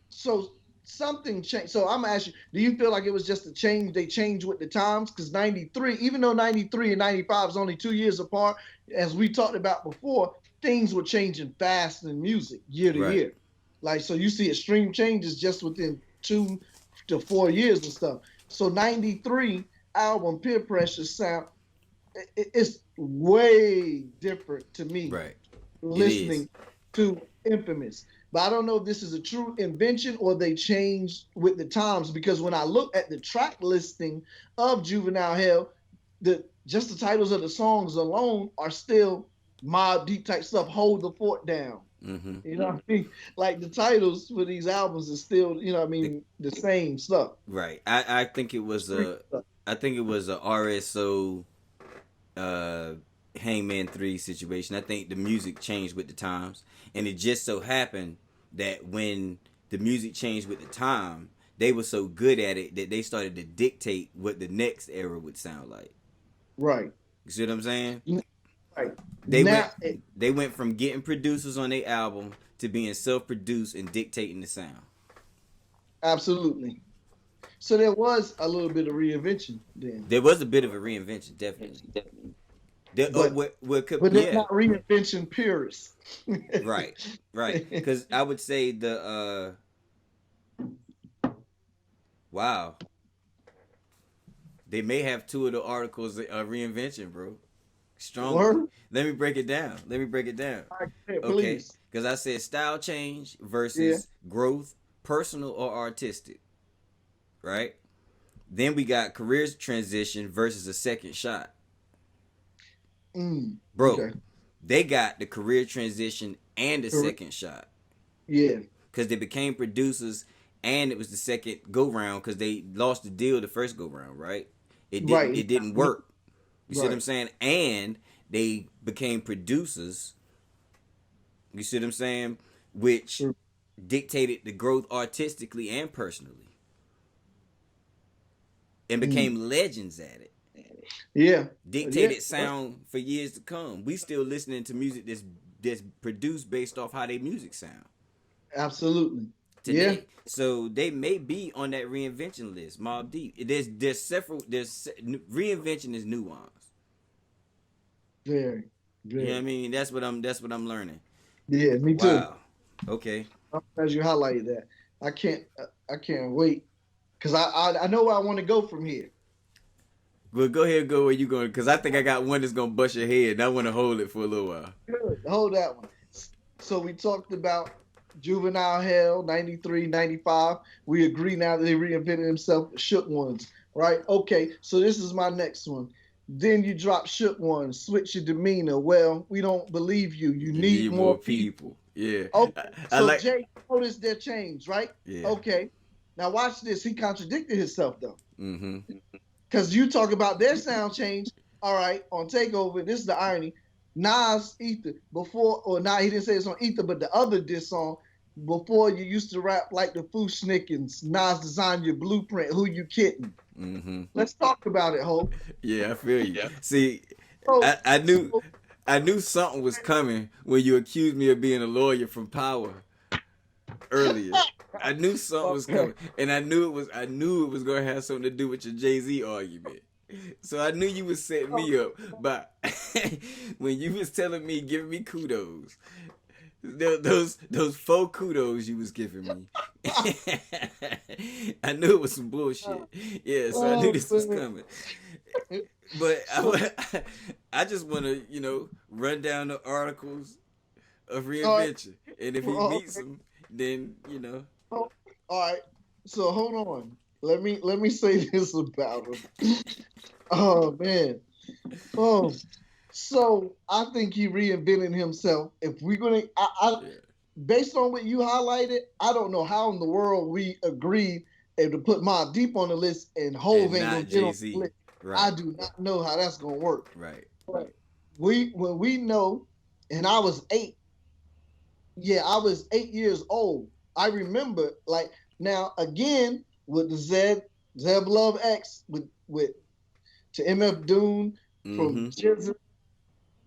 so something changed. So I'm asking, do you feel like it was just a change? They changed with the times? Because 93, even though 93 and 95 is only 2 years apart, as we talked about before, things were changing fast in music year to year. Like, so you see extreme changes just within 2 to 4 years and stuff. So 93 album Peer Pressure sound, it's way different to me. Right. Listening to Infamous. But I don't know if this is a true invention or they changed with the times, because when I look at the track listing of Juvenile Hell, just the titles of the songs alone are still Mobb Deep type stuff, Hold the Fort Down. You know what I mean? Like, the titles for these albums is still, you know what I mean, the same stuff. Right. I think it was a RSO Hangman 3 situation. I think the music changed with the times, and it just so happened that when the music changed with the time, they were so good at it that they started to dictate what the next era would sound like. Right. You see what I'm saying? Right. They went from getting producers on their album to being self-produced and dictating the sound. Absolutely. So there was a little bit of reinvention then. There was a bit of a reinvention, definitely. But they're not reinvention purists. Right. Because I would say wow. They may have 2 of the articles of reinvention, bro. Strong. Let me break it down. Okay. Because I said style change versus growth, personal or artistic. Right? Then we got career transition versus a second shot. Bro, okay. They got the career transition and the second shot. Yeah. Because they became producers, and it was the second go-round because they lost the deal the first go-round, right? It didn't work. You see what I'm saying? And they became producers. You see what I'm saying? Which dictated the growth artistically and personally. And became legends at it. Yeah. Dictated sound for years to come. We still listening to music that's that's produced based off how their music sound Absolutely. today. Yeah. So they may be on that reinvention list. Mobb Deep. There's several. Reinvention is nuance. Very. You know what I Very. mean? That's what I'm learning. Yeah. Me too. Wow. Okay. I'm glad you highlighted that. I can't wait because I know where I want to go from here. Well, go ahead, go where you going, because I think I got one that's gonna bust your head. And I want to hold it for a little while. Good. Hold that one. So we talked about Juvenile Hell, 93, 95. We agree now that he reinvented himself with Shook Ones, right? Okay, so this is my next one. Then you drop Shook Ones, switch your demeanor. Well, we don't believe you. You need more people. Yeah. Okay, I so like. Jay noticed their change, right? Yeah. Okay, now watch this. He contradicted himself, though. Mm-hmm. Because you talk about their sound change. All right, on Takeover, this is the irony. Nas Ether before, or nah, he didn't say it's on Ether, but the other diss song before you used to rap like the Fushnikins. Nas designed your blueprint. Who you kidding? Mm-hmm. Let's talk about it, Ho. Yeah, I feel you. See, So, I knew something was coming when you accused me of being a lawyer from Power earlier. I knew something was coming, and I knew it was gonna have something to do with your Jay-Z argument. So I knew you was setting me up, but when you was telling me, giving me kudos, those 4 kudos you was giving me, I knew it was some bullshit. Yeah, so I knew this was coming. But I just want to, run down the articles of reinvention, and if he meets them, then all right. So hold on. Let me say this about him. Oh man. Oh, so I think he reinvented himself. If we're gonna, based on what you highlighted, I don't know how in the world we agreed to put Mobb Deep on the list and Hov ain't gonna get on the list. Right. I do not know how that's gonna work. Right. Right. When we know, and I was 8. Yeah, I was 8 years old. I remember, like, now again with the Zev Love X with to MFDOOM, from Jizza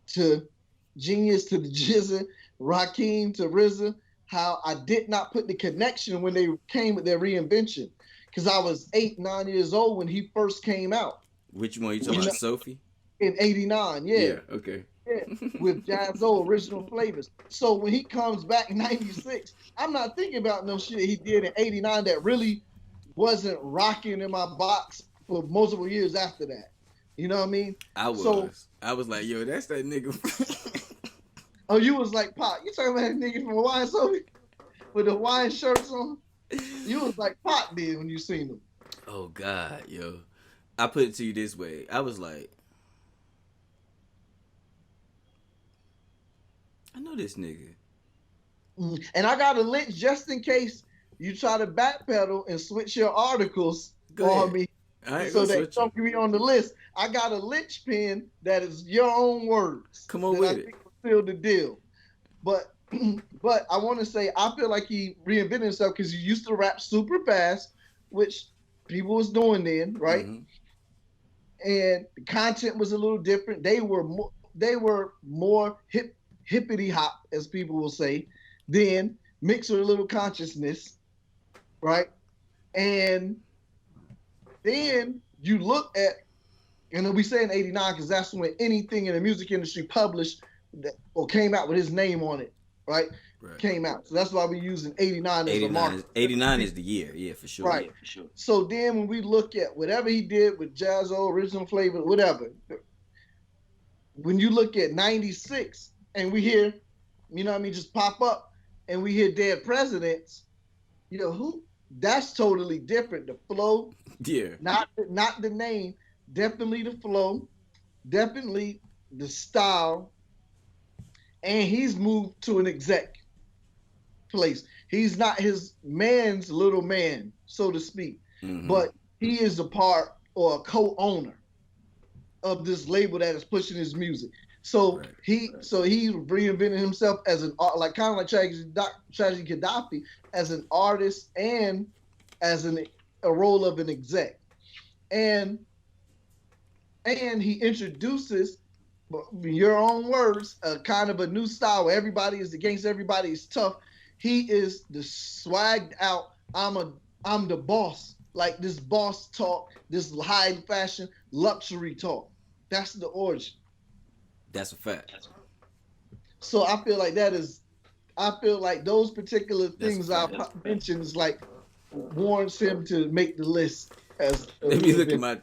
to Genius to the Jizza, Rakim to RZA, how I did not put the connection when they came with their reinvention. Because I was 8, 9 years old when he first came out. Which one you talking about, Sophie? In 89, yeah. Yeah, okay. Yeah, with Jazzo original flavors. So when he comes back in 96, I'm not thinking about no shit he did in 89 that really wasn't rocking in my box for multiple years after that. You know what I mean? I was like, yo, that's that nigga. Oh, you was like, Pop, you talking about that nigga from Hawaiian Sophie with the Hawaiian shirts on? You was like Pop did when you seen him. Oh God, yo. I put it to you this way. I was like, I know this nigga. And I got a link just in case you try to backpedal and switch your articles on me so that don't be on the list. I got a linchpin that is your own words. Come on with it. Seal the deal. But I want to say I feel like he reinvented himself because he used to rap super fast, which people was doing then, right? Mm-hmm. And the content was a little different. They were more hippity hop, as people will say, then mixed with a little consciousness, right? And then you look at, and we say in 89 because that's when anything in the music industry published or came out with his name on it, right? Came out. So that's why we're using 89 as the mark. 89 is the year, yeah, for sure. Right. Yeah, for sure. So then when we look at whatever he did with Jazzo, original flavor, whatever, when you look at 96 and we hear, just pop up and we hear Dead Presidents, who? That's totally different. The flow, yeah, not the name, definitely the flow, definitely the style, and he's moved to an exec place. He's not his man's little man, so to speak, but he is a part or a co-owner of this label that is pushing his music. So he reinvented himself as an art, like kind of like Tragedy Gaddafi, as an artist and as a role of an exec, and he introduces your own words, kind of a new style where everybody is against everybody is tough. He is the swagged out. I'm the boss. Like this boss talk, this high fashion luxury talk. That's the origin. That's a fact. So I feel like that is. I feel like those particular That's a things I fact. mentioned is like warrants him to make the list as. Let me look at my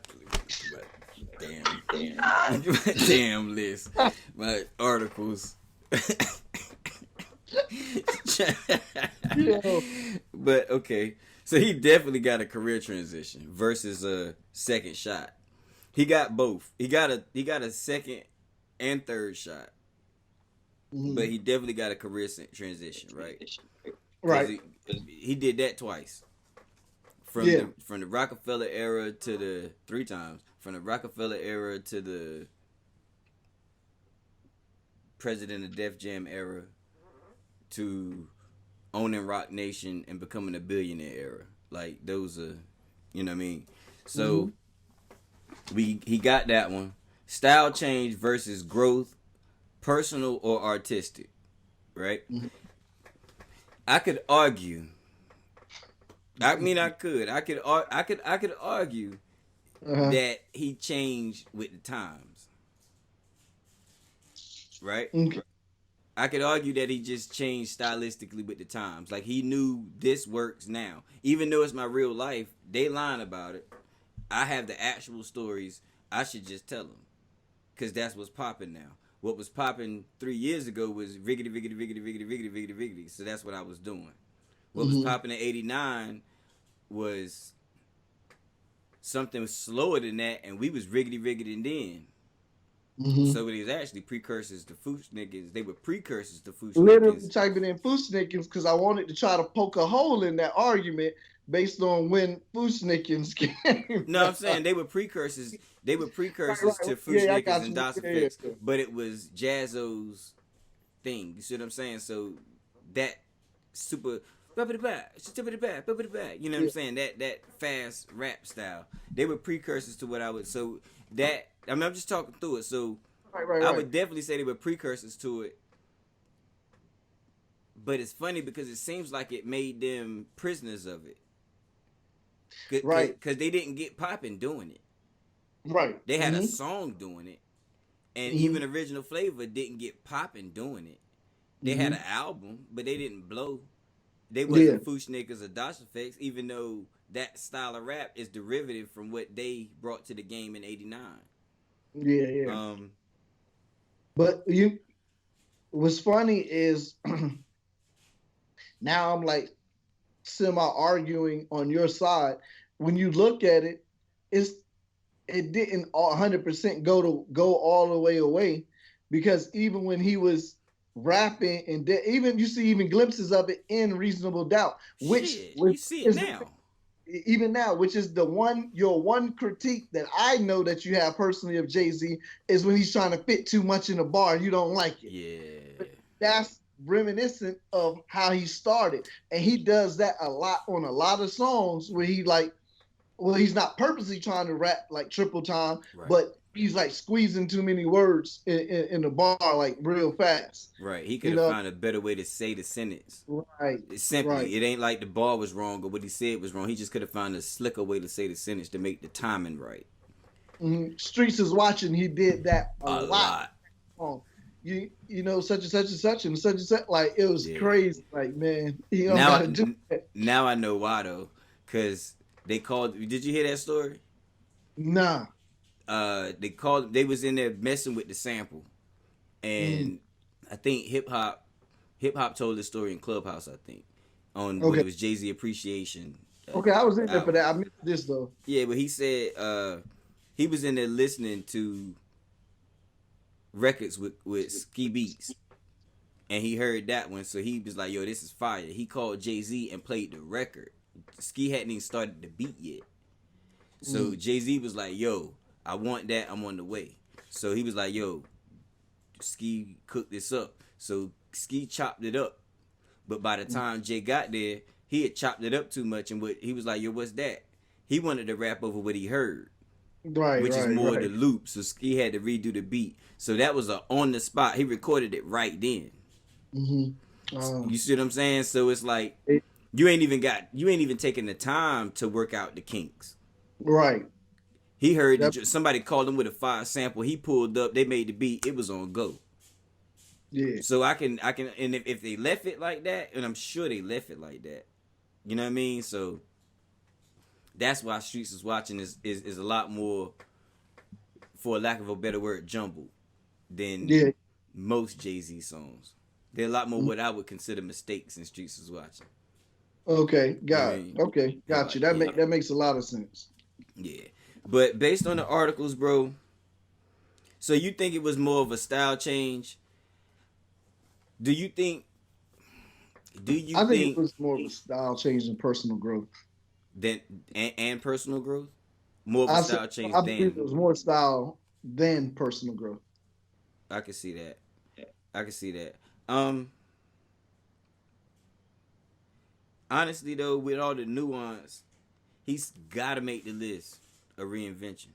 damn list, my articles. But okay, so he definitely got a career transition versus a second shot. He got both. He got a second and third shot, but he definitely got a career transition, right? Right. He did that twice. From the Rockefeller era to the 3 times. From the Rockefeller era to the President of Def Jam era to owning Rock Nation and becoming a billionaire era. Like those are, you know what I mean? So he got that one. Style change versus growth, personal or artistic, right? I could argue. I mean, I could argue that he changed with the times, right? Okay. I could argue that he just changed stylistically with the times. Like he knew this works now, even though it's my real life. They lying about it. I have the actual stories. I should just tell them, cause that's what's popping now. What was popping 3 years ago was riggedy, riggedy, riggedy, riggedy, riggedy, riggedy, riggedy. So that's what I was doing. What was popping in '89 was something slower than that, and we was riggedy, riggedy then. So it was actually precursors to Foosh They were precursors to Foosh Literally typing in Foosh because I wanted to try to poke a hole in that argument based on when Foosh came. No, I'm saying they were precursors. They were precursors to Foosh and Das Effects, but it was Jazzo's thing. You see what I'm saying? So that super, you know what I'm saying? That fast rap style. They were precursors to what I would. So that I'm just talking through it. So I would definitely say they were precursors to it. But it's funny because it seems like it made them prisoners of it. Because they didn't get popping doing it. Right. They had a song doing it. And even Original Flavor didn't get popping doing it. They had an album, but they didn't blow. They wasn't Foosh Niggas or Das Effects, even though that style of rap is derivative from what they brought to the game in '89. Yeah. But what's funny is now I'm like semi arguing on your side. When you look at it, it didn't 100% go all the way away, because even when he was rapping and even you see even glimpses of it in Reasonable Doubt, which you see it now. Even now, which is your one critique that I know that you have personally of Jay-Z is when he's trying to fit too much in a bar and you don't like it. Yeah. But that's reminiscent of how he started. And he does that a lot on a lot of songs where he's not purposely trying to rap like triple time, but he's like squeezing too many words in the bar like real fast. Right. He could have found a better way to say the sentence. Right. It's simply, it ain't like the bar was wrong or what he said was wrong. He just could have found a slicker way to say the sentence to make the timing right. Streets is Watching, he did that a lot. You know, such and such and such and such and such. Like, it was crazy. Like, man, you don't gotta do that. Now I know why, though. Because they called, did you hear that story? Nah. They was in there messing with the sample. And I think hip hop told this story in Clubhouse, I think. On when it was Jay-Z Appreciation. Okay, I was in there for that. I missed this though. Yeah, but he said he was in there listening to records with Ski Beats. And he heard that one, so he was like, yo, this is fire. He called Jay-Z and played the record. Ski hadn't even started the beat yet. So Jay-Z was like, yo, I want that, I'm on the way. So he was like, yo, Ski cooked this up. So Ski chopped it up. But by the time Jay got there, he had chopped it up too much. And he was like, yo, what's that? He wanted to rap over what he heard. Right, which is more right. the loop. So he had to redo the beat. So that was a on the spot. He recorded it right then. You see what I'm saying? So it's like you ain't even taking the time to work out the kinks. Right. He heard somebody called him with a fire sample. He pulled up. They made the beat. It was on go. Yeah. So I can, and if they left it like that, and I'm sure they left it like that, you know what I mean? So that's why Streets is Watching is a lot more, for lack of a better word, jumbled than most Jay-Z songs. They're a lot more what I would consider mistakes in Streets is Watching. Okay, got I mean, okay, got you. That makes a lot of sense. Yeah, but based on the articles, bro. So you think it was more of a style change? Do you think? I think it was more of a style change than personal growth. And personal growth, more of a style change than. Believe it was more style than personal growth. I can see that. I can see that. Honestly though, with all the nuance, he's got to make the list of Reinvention.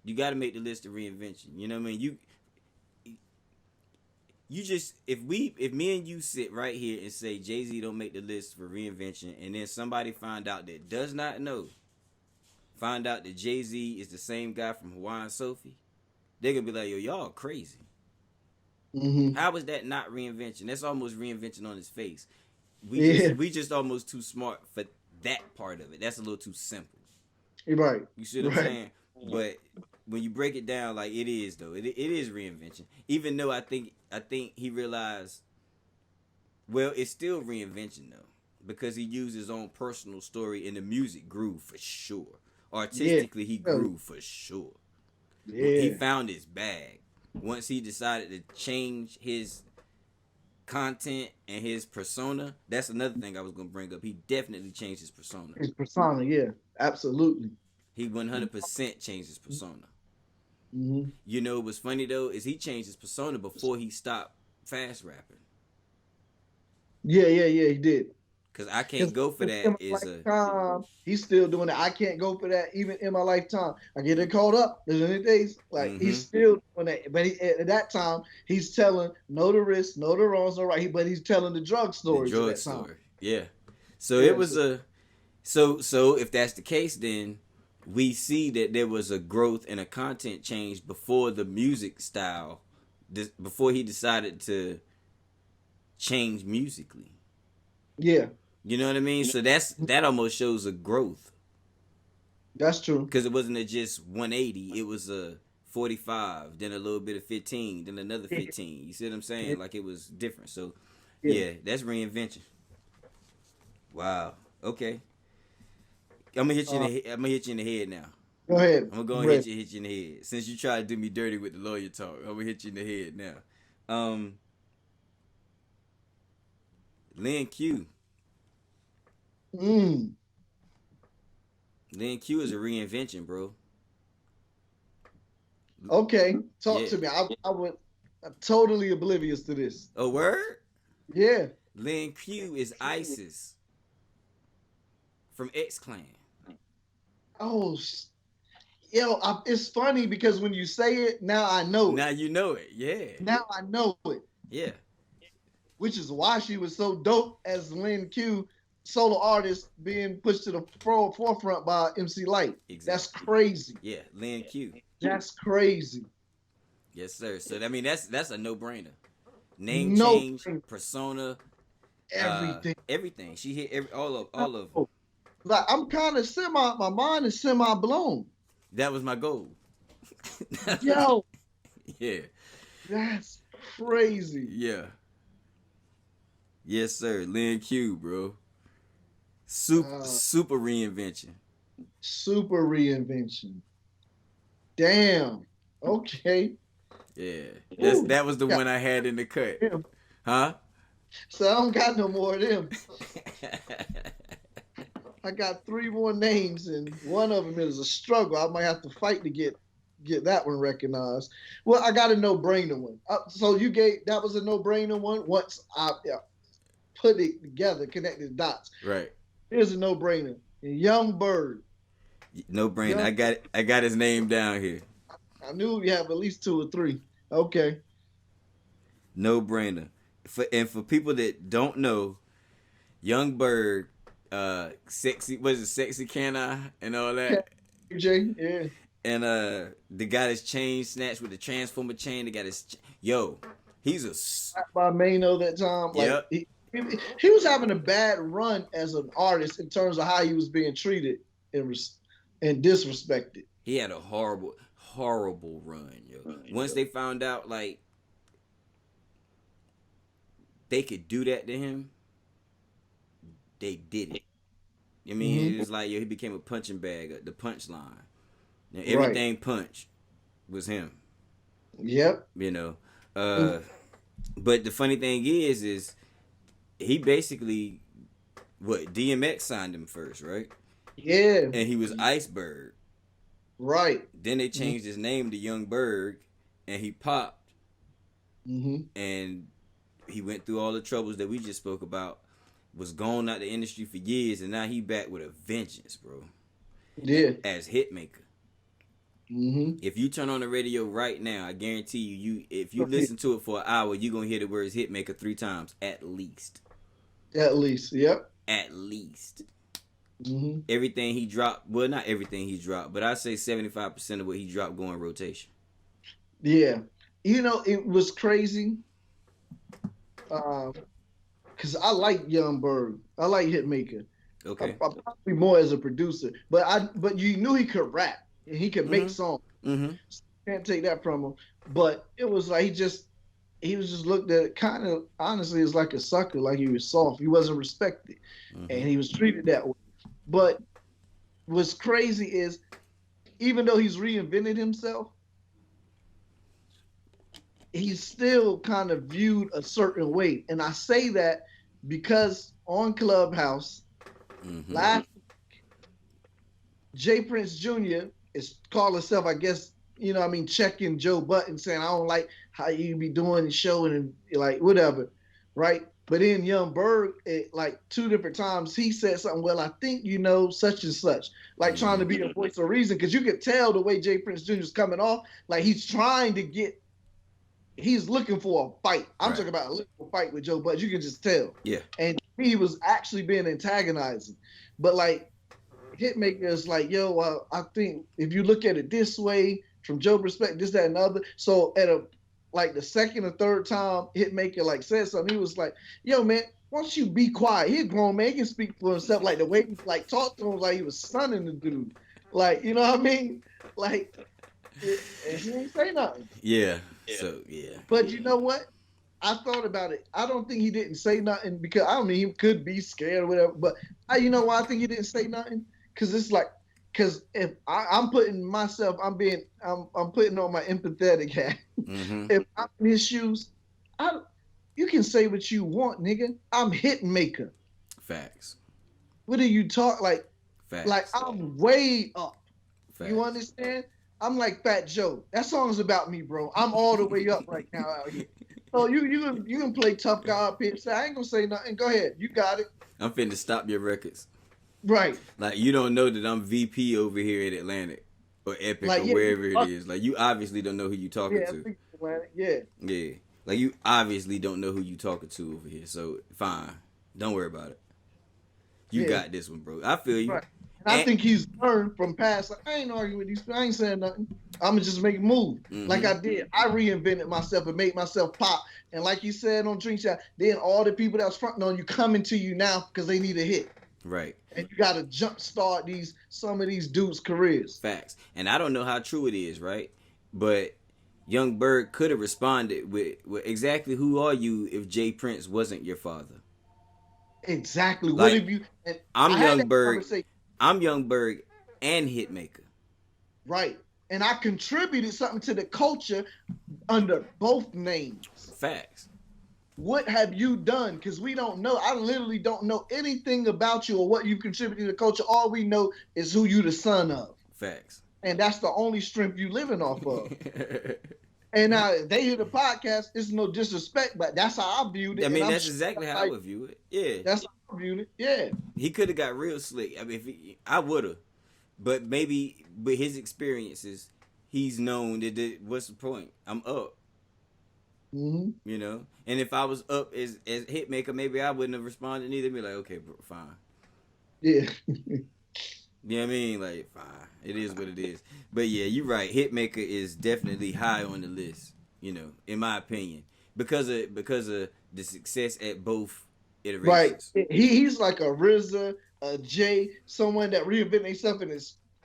You got to make the list of Reinvention. You know what I mean? You just if me and you sit right here and say Jay-Z don't make the list for Reinvention, and then somebody find out that does not know, find out that Jay-Z is the same guy from Hawaiian Sophie, they're gonna be like, yo, y'all crazy. How is that not Reinvention? That's almost Reinvention on his face. We just almost too smart for that part of it. That's a little too simple. You're right. You see what I'm saying? But when you break it down, like it is though, it is Reinvention. Even though I think he realized, well, it's still Reinvention though, because he used his own personal story and the music grew for sure. Artistically, he grew for sure. Yeah. He found his bag once he decided to change his content and his persona. That's another thing I was gonna bring up. He definitely changed his persona. His persona, yeah, absolutely. He 100% changed his persona. You know what's funny though is he changed his persona before he stopped fast rapping. Yeah, he did. Cause I Can't Go For That he's still doing it. I Can't Go For That even in my lifetime. I get it caught up. There's any days like he's still doing that. But at that time he's telling no to risk, no to wrongs, no right. But he's telling the drug story. The drug story. Yeah. So it was so if that's the case, then we see that there was a growth and a content change before the music style, before he decided to change musically. Yeah. You know what I mean? So that almost shows a growth. That's true. Because it wasn't just 180. It was a 45, then a little bit of 15, then another 15. You see what I'm saying? Like it was different. So yeah, that's Reinvention. Wow. Okay. I'm gonna hit you in the head now. Go ahead. I'm gonna hit you in the head. Since you tried to do me dirty with the lawyer talk, I'm gonna hit you in the head now. Lynn Q. Lynn Q is a Reinvention, bro. Okay, talk to me. I'm totally oblivious to this. A word? Yeah. Lynn Q is ISIS from X Clan. Oh, it's funny because when you say it, now I know it. Now you know it, yeah. Now I know it. Yeah. Which is why she was so dope as Lynn Q, solo artist being pushed to the forefront by MC Lyte. Exactly. That's crazy. Yeah, Lynn Q. That's crazy. Yes, sir. So I mean that's a no-brainer. Name change, persona, everything. She hit all of. Like I'm kind of my mind is semi blown. That was my goal. Yo. Yeah. That's crazy. Yeah. Yes, sir. Lynn Q, bro. Super Reinvention. Super Reinvention. Damn. Okay. Yeah. That was the one I had in the cut. Huh? So I don't got no more of them. I got 3 more names, and one of them is a struggle. I might have to fight to get that one recognized. Well, I got a no-brainer one. So that was a no-brainer one. Once I put it together, connected the dots. Right. Here's a no-brainer. Young Bird. No brainer. Young, I got his name down here. I knew we have at least 2 or 3. Okay. No brainer. For people that don't know, Young Berg, sexy, was it sexy can I and all that? Jay, yeah. And the guy that's chain snatched with the transformer chain. The guy that's he's By Mano that time, yep. like he was having a bad run as an artist in terms of how he was being treated and disrespected. He had a horrible run, yo. Once they found out like they could do that to him, they did it. I mean, it was like, yo, he became a punching bag, the punchline. Now, everything punch was him. Yep. You know. But the funny thing is he basically, DMX signed him first, right? Yeah. And he was Iceberg. Right. Then they changed his name to Young Berg, and he popped. And he went through all the troubles that we just spoke about, was gone out the industry for years, and now he back with a vengeance, bro. Yeah. As Hitmaker. If you turn on the radio right now, I guarantee you if you listen to it for an hour, you're going to hear the words Hitmaker 3 times, at least. At least, yep. At least. Everything he dropped, well, not everything he dropped, but I'd say 75% of what he dropped go in rotation. Yeah. You know, it was crazy. Because I like Young Berg. I like Hitmaker. Okay. I probably more as a producer. But you knew he could rap. And he could make songs. So can't take that from him. But it was like he was just looked at kind of honestly as like a sucker, like he was soft. He wasn't respected. And he was treated that way. But what's crazy is even though he's reinvented himself, he's still kind of viewed a certain way. And I say that because on Clubhouse, last week, Jay Prince Jr. is called himself, I guess, you know what I mean, checking Joe Budden, saying, I don't like how you be doing the show and like whatever, right? But in Young Berg, like 2 different times, he said something, well, I think you know such and such, like trying to be a voice of reason, because you could tell the way Jay Prince Jr. is coming off, like he's trying to he's looking for a fight. I'm talking about a little fight with Joe Budden. You can just tell. Yeah. And he was actually being antagonizing. But like, Hitmaker is like, yo, I think if you look at it this way, from Joe's perspective, this, that, and other. So at like the second or third time Hitmaker like said something, he was like, yo, man, why don't you be quiet? He's a grown man, he can speak for himself. Like the way he like talked to him, like he was sunning the dude. Like, you know what I mean? Like, and he ain't say nothing. Yeah. So, yeah. But you know what? I thought about it. I don't think he didn't say nothing because I don't mean he could be scared or whatever. But you know why I think he didn't say nothing? Because it's like, because if I'm putting myself, I'm putting on my empathetic hat. If I'm in his shoes, you can say what you want, nigga. I'm Hitmaker. Facts. What do you talk like? Facts. Like I'm way up. Facts. You understand? I'm like Fat Joe. That song's about me, bro. I'm all the way up right now out here. So you can play tough guy up here. Say I ain't gonna say nothing. Go ahead. You got it. I'm finna stop your records. Right. Like you don't know that I'm VP over here at Atlantic or Epic or wherever it is. Like you obviously don't know who you talking to. Atlantic. Yeah. Yeah. Like you obviously don't know who you talking to over here. So fine. Don't worry about it. You got this one, bro. I feel you. Right. And I think he's learned from past. Like, I ain't arguing with these people. I ain't saying nothing. I'm going to just make a move. Like I did. I reinvented myself and made myself pop. And like you said on Drink Shot, then all the people that's fronting on you coming to you now because they need a hit. Right. And you got to jumpstart some of these dudes' careers. Facts. And I don't know how true it is, right? But Young Berg could have responded with exactly who are you if Jay Prince wasn't your father? Exactly. Like, what have you... I'm Young Berg. I'm Young Berg and Hitmaker. Right. And I contributed something to the culture under both names. Facts. What have you done? Because we don't know. I literally don't know anything about you or what you contributed to the culture. All we know is who you the son of. Facts. And that's the only strength you living off of. And now they hear the podcast. It's no disrespect, but that's how I viewed it. I mean, that's exactly how I would view it. Yeah. That's how I viewed it. Yeah. He could have got real slick. I mean, I would have. But maybe with his experiences, he's known that what's the point? I'm up. Mm-hmm. You know, and if I was up as hitmaker, maybe I wouldn't have responded either. Be like, okay, bro, fine. Yeah. You know what I mean? Like, fine, it is what it is. But yeah, you're right. Hitmaker is definitely high on the list. You know, in my opinion, because of the success at both Right. iterations. He's like a RZA, a Jay, someone that reinvented himself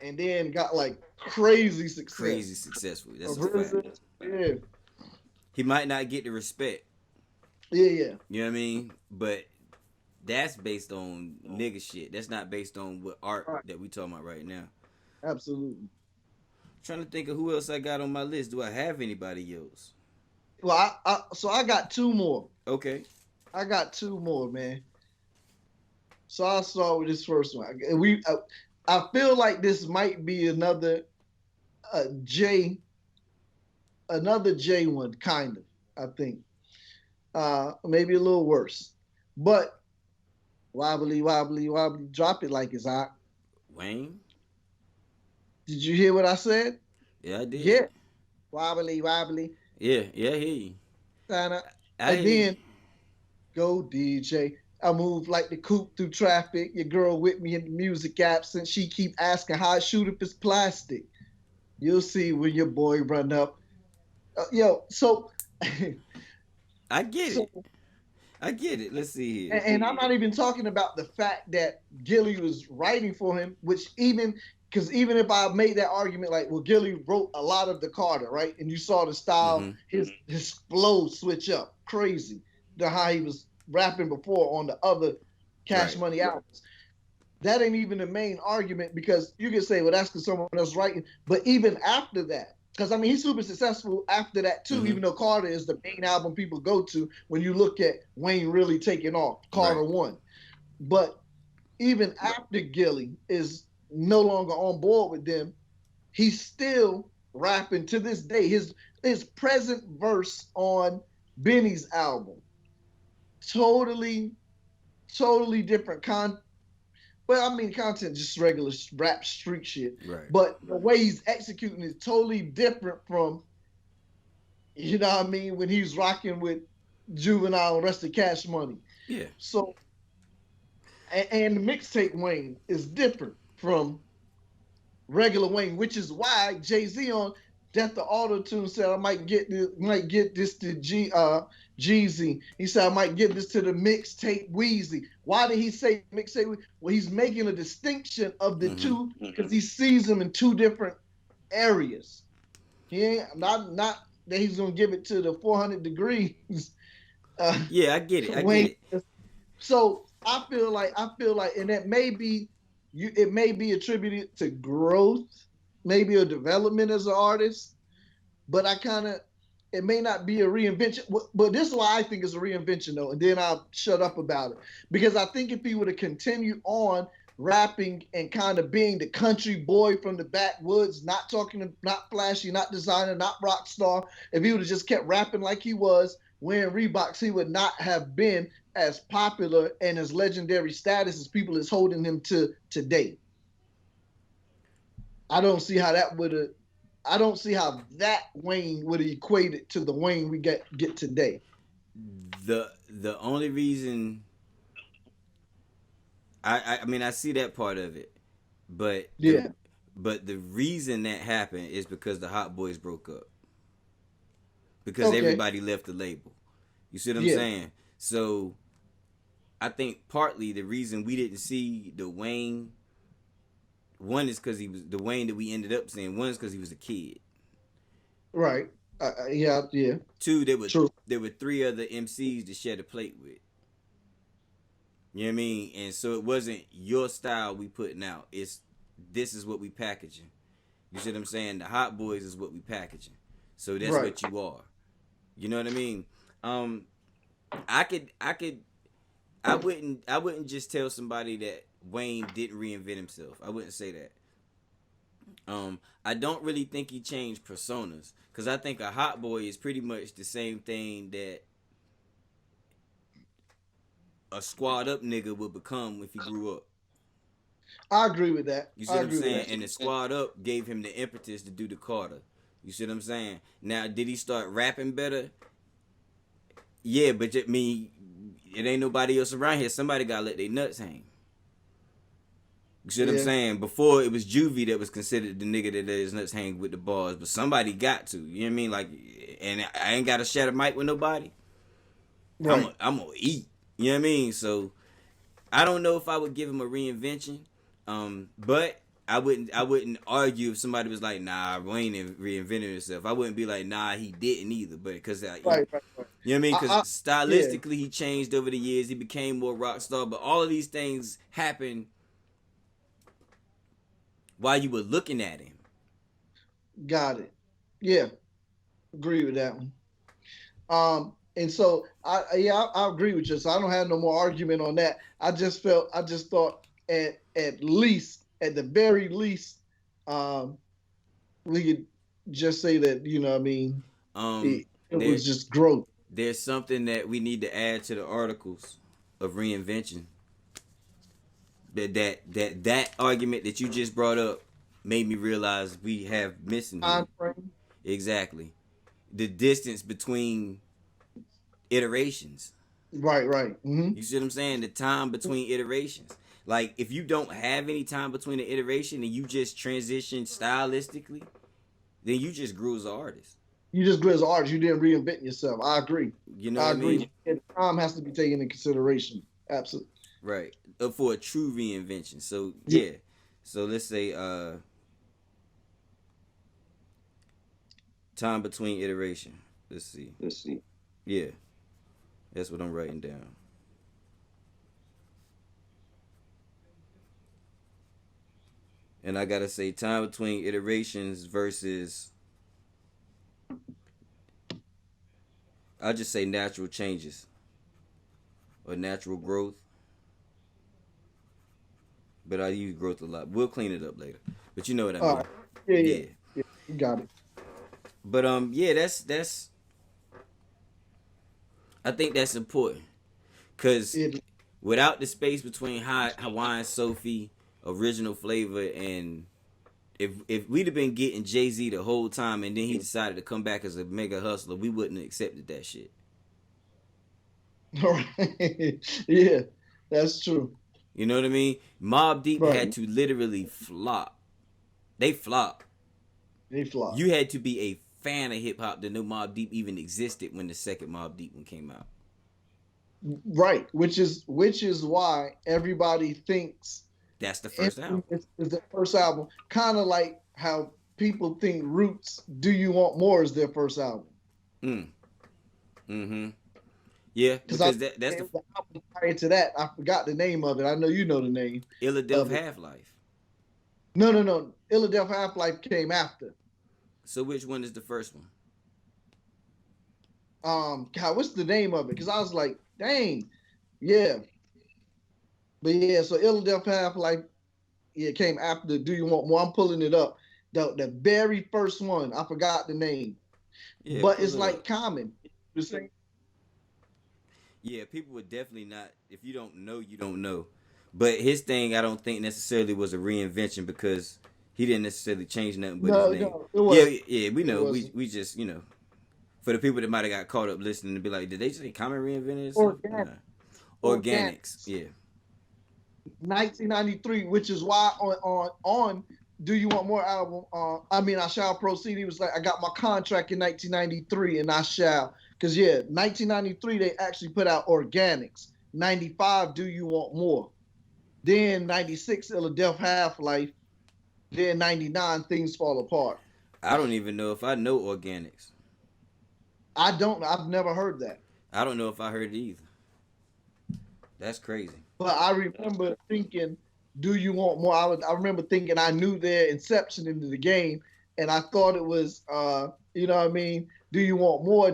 and then got like crazy Crazy success. successful. A That's a fact. RZA, yeah. He might not get the respect. Yeah, yeah. You know what I mean? But that's based on nigga shit. That's not based on what art Right. that we talking about right now. Absolutely. Trying to think of who else I got on my list. Do I have anybody else? Well, so I got two more. Okay. I got two more, man. So I'll start with this first one. I feel like this might be another J, another J one, kind of. I think maybe a little worse, but wobbly, wobbly, wobbly. Drop it like it's hot. Wayne? Did you hear what I said? Yeah, I did. Yeah. Wobbly, wobbly. Yeah, I hear you. Kinda. I And hear you. then go DJ. I move like the coupe through traffic. Your girl with me in the music absent. She keep asking how I shoot if it's plastic. You'll see when your boy run up. So I get so it. I get it. Let's see here. and I'm not even talking about the fact that Gilly was writing for him, which because even if I made that argument, like, well, Gilly wrote a lot of the Carter, right? And you saw the style, his flow switch up, crazy, to how he was rapping before on the other Cash Right. Money albums. That ain't even the main argument, because you can say, well, that's because someone else writing. But even after that, because I mean, he's super successful after that too, even though Carter is the main album people go to when you look at Wayne really taking off, Carter Right. 1. But even after Gilly is no longer on board with them, he's still rapping to this day. His present verse on Benny's album, totally, totally different well, I mean, content, just regular rap street shit. Right. But the way he's executing is totally different from, you know what I mean, when he's rocking with Juvenile and rest of Cash Money. Yeah. So, and the mixtape Wayne is different from regular Wayne, which is why Jay-Z on Death to Auto Tune said, I might get this to Jeezy. He said, I might give this to the mixtape Wheezy. Why did he say mixtape? Well, he's making a distinction of the two, because he sees them in two different areas. He ain't not that he's gonna give it to the 400 degrees. Yeah, I get it. I Wayne. get it. So I feel like, and that may be it may be attributed to growth, maybe a development as an artist, but it may not be a reinvention. But this is why I think it's a reinvention, though, and then I'll shut up about it. Because I think if he would have continued on rapping and kind of being the country boy from the backwoods, not flashy, not designer, not rock star, if he would have just kept rapping like he was, wearing Reeboks, he would not have been as popular and as legendary status as people is holding him to today. I don't see how that Wayne would have equated to the Wayne we get today. The only reason I mean, I see that part of it, but yeah, but the reason that happened is because the Hot Boys broke up. Because everybody left the label. You see what I'm saying? So I think partly the reason we didn't see the Wayne, one is because he was the Wayne that we ended up seeing. One is because he was a kid. Right. Yeah. Two, there were three other MCs to share the plate with. You know what I mean? And so it wasn't your style we putting out. This is what we packaging. You see what I'm saying? The Hot Boys is what we packaging. So that's what you are. You know what I mean? I wouldn't just tell somebody that Wayne didn't reinvent himself. I wouldn't say that. I don't really think he changed personas, because I think a hot boy is pretty much the same thing that a squad up nigga would become if he grew up. I agree with that. You see what I'm saying? And the Squad Up gave him the impetus to do the Carter. You see what I'm saying? Now, did he start rapping better? Yeah, but it ain't nobody else around here. Somebody gotta let their nuts hang. You see what I'm saying? Before it was Juvie that was considered the nigga that let his nuts hang with the bars, but somebody got to. You know what I mean? Like, and I ain't gotta share the mic with nobody. Right. I'm gonna eat. You know what I mean? So I don't know if I would give him a reinvention, but I wouldn't argue if somebody was like, nah, Wayne reinvented himself. I wouldn't be like, nah, he didn't either. But because right. You know what I mean? Because stylistically he changed over the years. He became more rock star. But all of these things happened while you were looking at him. Got it. Yeah, agree with that one. And so I agree with you. So I don't have no more argument on that. I just thought at the very least, we could just say that, you know what I mean, it was just growth. There's something that we need to add to the Articles of Reinvention. That argument that you just brought up made me realize we have missing here. Exactly. The distance between iterations. Right. Mm-hmm. You see what I'm saying? The time between iterations. Like, if you don't have any time between the iteration and you just transition stylistically, then you just grew as an artist. You just grew as an artist. You didn't reinvent yourself. I agree. You know what I mean? And time has to be taken into consideration. Absolutely. Right. For a true reinvention. So, yeah. So, let's say time between iteration. Let's see. Yeah. That's what I'm writing down. And I gotta say, time between iterations versus, I'll just say natural changes or natural growth. But I use growth a lot. We'll clean it up later. But you know what I mean. Yeah. You got it. But that's I think that's important. Cause without the space between Hawaiian Sophie, original flavor, and if we'd have been getting Jay-Z the whole time and then he decided to come back as a mega hustler, we wouldn't have accepted that shit. Right. Yeah, that's true. You know what I mean? Mobb Deep had to literally flop. They flopped. You had to be a fan of hip hop to know Mobb Deep even existed when the second Mobb Deep one came out. Right, which is why everybody thinks that's the first album. It's the first album. Kind of like how people think Roots, Do You Want More is their first album. Mm-hmm. Yeah, because that's the album prior to that. I forgot the name of it. I know you know the name. Illadelph Half-Life. No. Illadelph Half-Life came after. So which one is the first one? God, what's the name of it? Because I was like, dang, yeah. But yeah, so Illadelph Half-Life, came after Do You Want More? I'm pulling it up. The very first one, I forgot the name. Yeah, but it's like Common. The same. Yeah, people would definitely not. If you don't know, you don't know. But his thing, I don't think necessarily was a reinvention because he didn't necessarily change nothing but his name. Yeah, we know. We just, for the people that might have got caught up listening and be like, did they say Common reinvented himself? Organics, yeah. 1993, which is why on Do You Want More album, I Shall Proceed, he was like, I got my contract in 1993 and I shall. Because, 1993, they actually put out Organics. 95, Do You Want More? Then 96, Illadelph Half-Life. Then 99, Things Fall Apart. I don't even know if I know Organics. I've never heard that. I don't know if I heard it either. That's crazy. But I remember thinking, Do You Want More? I remember thinking I knew their inception into the game, and I thought it was, Do You Want More?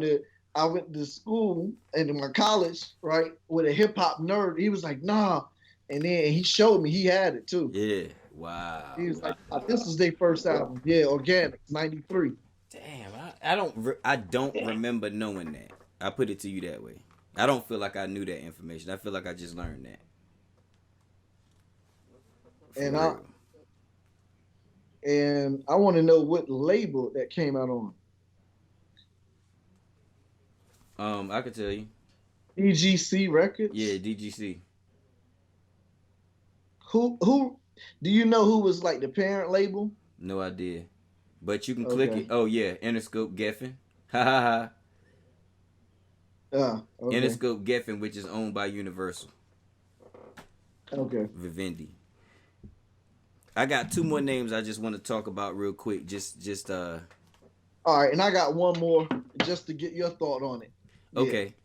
I went to school and in my college, right, with a hip hop nerd. He was like, nah. And then he showed me he had it too. Yeah. Wow. He was like, this is their first album. Yeah, Organics, 93. Damn, I don't remember knowing that. I put it to you that way. I don't feel like I knew that information. I feel like I just learned that. For and real. I want to know what label that came out on. I could tell you. EGC Yeah, Records. DGC. Who do you know who was like the parent label? No idea. But you can click it. Okay. Oh yeah, Interscope Geffen. Ha ha ha. Okay. Interscope Geffen, which is owned by Universal. Okay. Vivendi. I got two more names I just want to talk about real quick. All right, and I got one more just to get your thought on it. Yeah. Okay.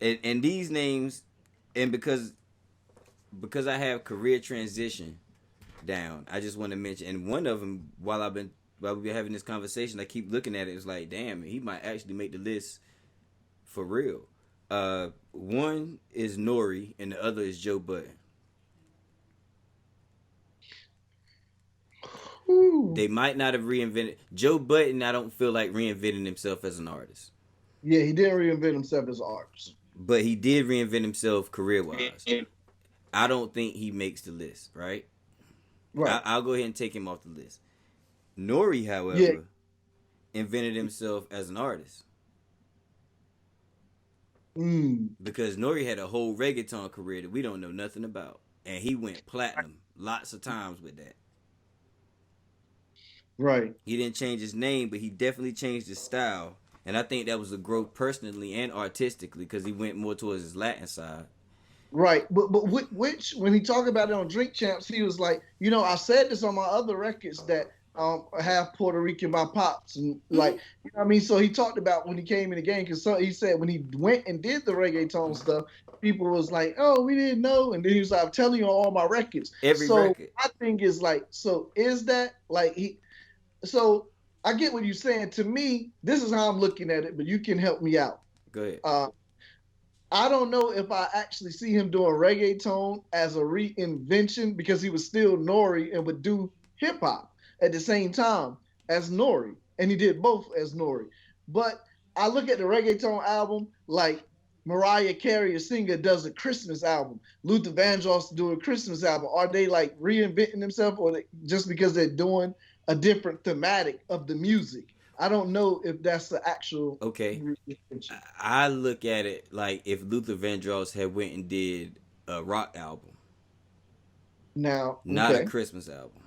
And these names, and because I have career transition down, I just want to mention, and one of them, while we've been having this conversation, I keep looking at it. It's like, damn, he might actually make the list for real. One is Nori, and the other is Joe Budden. Whew. They might not have reinvented Joe Budden. I don't feel like reinventing himself as an artist, Yeah, he didn't reinvent himself as an artist. but he did reinvent himself career wise. I don't think he makes the list, right? Right. I'll go ahead and take him off the list. Nori, however, Yeah. invented himself as an artist Mm. because Nori had a whole reggaeton career that we don't know nothing about, and he went platinum lots of times with that. Right. He didn't change his name, but he definitely changed his style, and I think that was a growth personally and artistically because he went more towards his Latin side. Right. But which when he talked about it on Drink Champs, he was like, you know, I said this on my other records that half Puerto Rican by pops and like, you know what I mean? So he talked about when he came in the game because he said when he went and did the reggaeton stuff, people was like, oh, we didn't know. And then he was like, I'm telling you on all my records. Every so record. my thing is like, so is that like so I get what you're saying. To me, this is how I'm looking at it, but you can help me out. Go ahead. I don't know if I actually see him doing reggaeton as a reinvention because he was still Nori and would do hip hop at the same time as Nori. And he did both as Nori. But I look at the reggaeton album like Mariah Carey, a singer, does a Christmas album. Luther Vandross do a Christmas album. Are they like reinventing themselves or just because they're doing a different thematic of the music? I don't know if that's the actual. Okay. I look at it like if Luther Vandross had went and did a rock album. Now, not a Christmas album.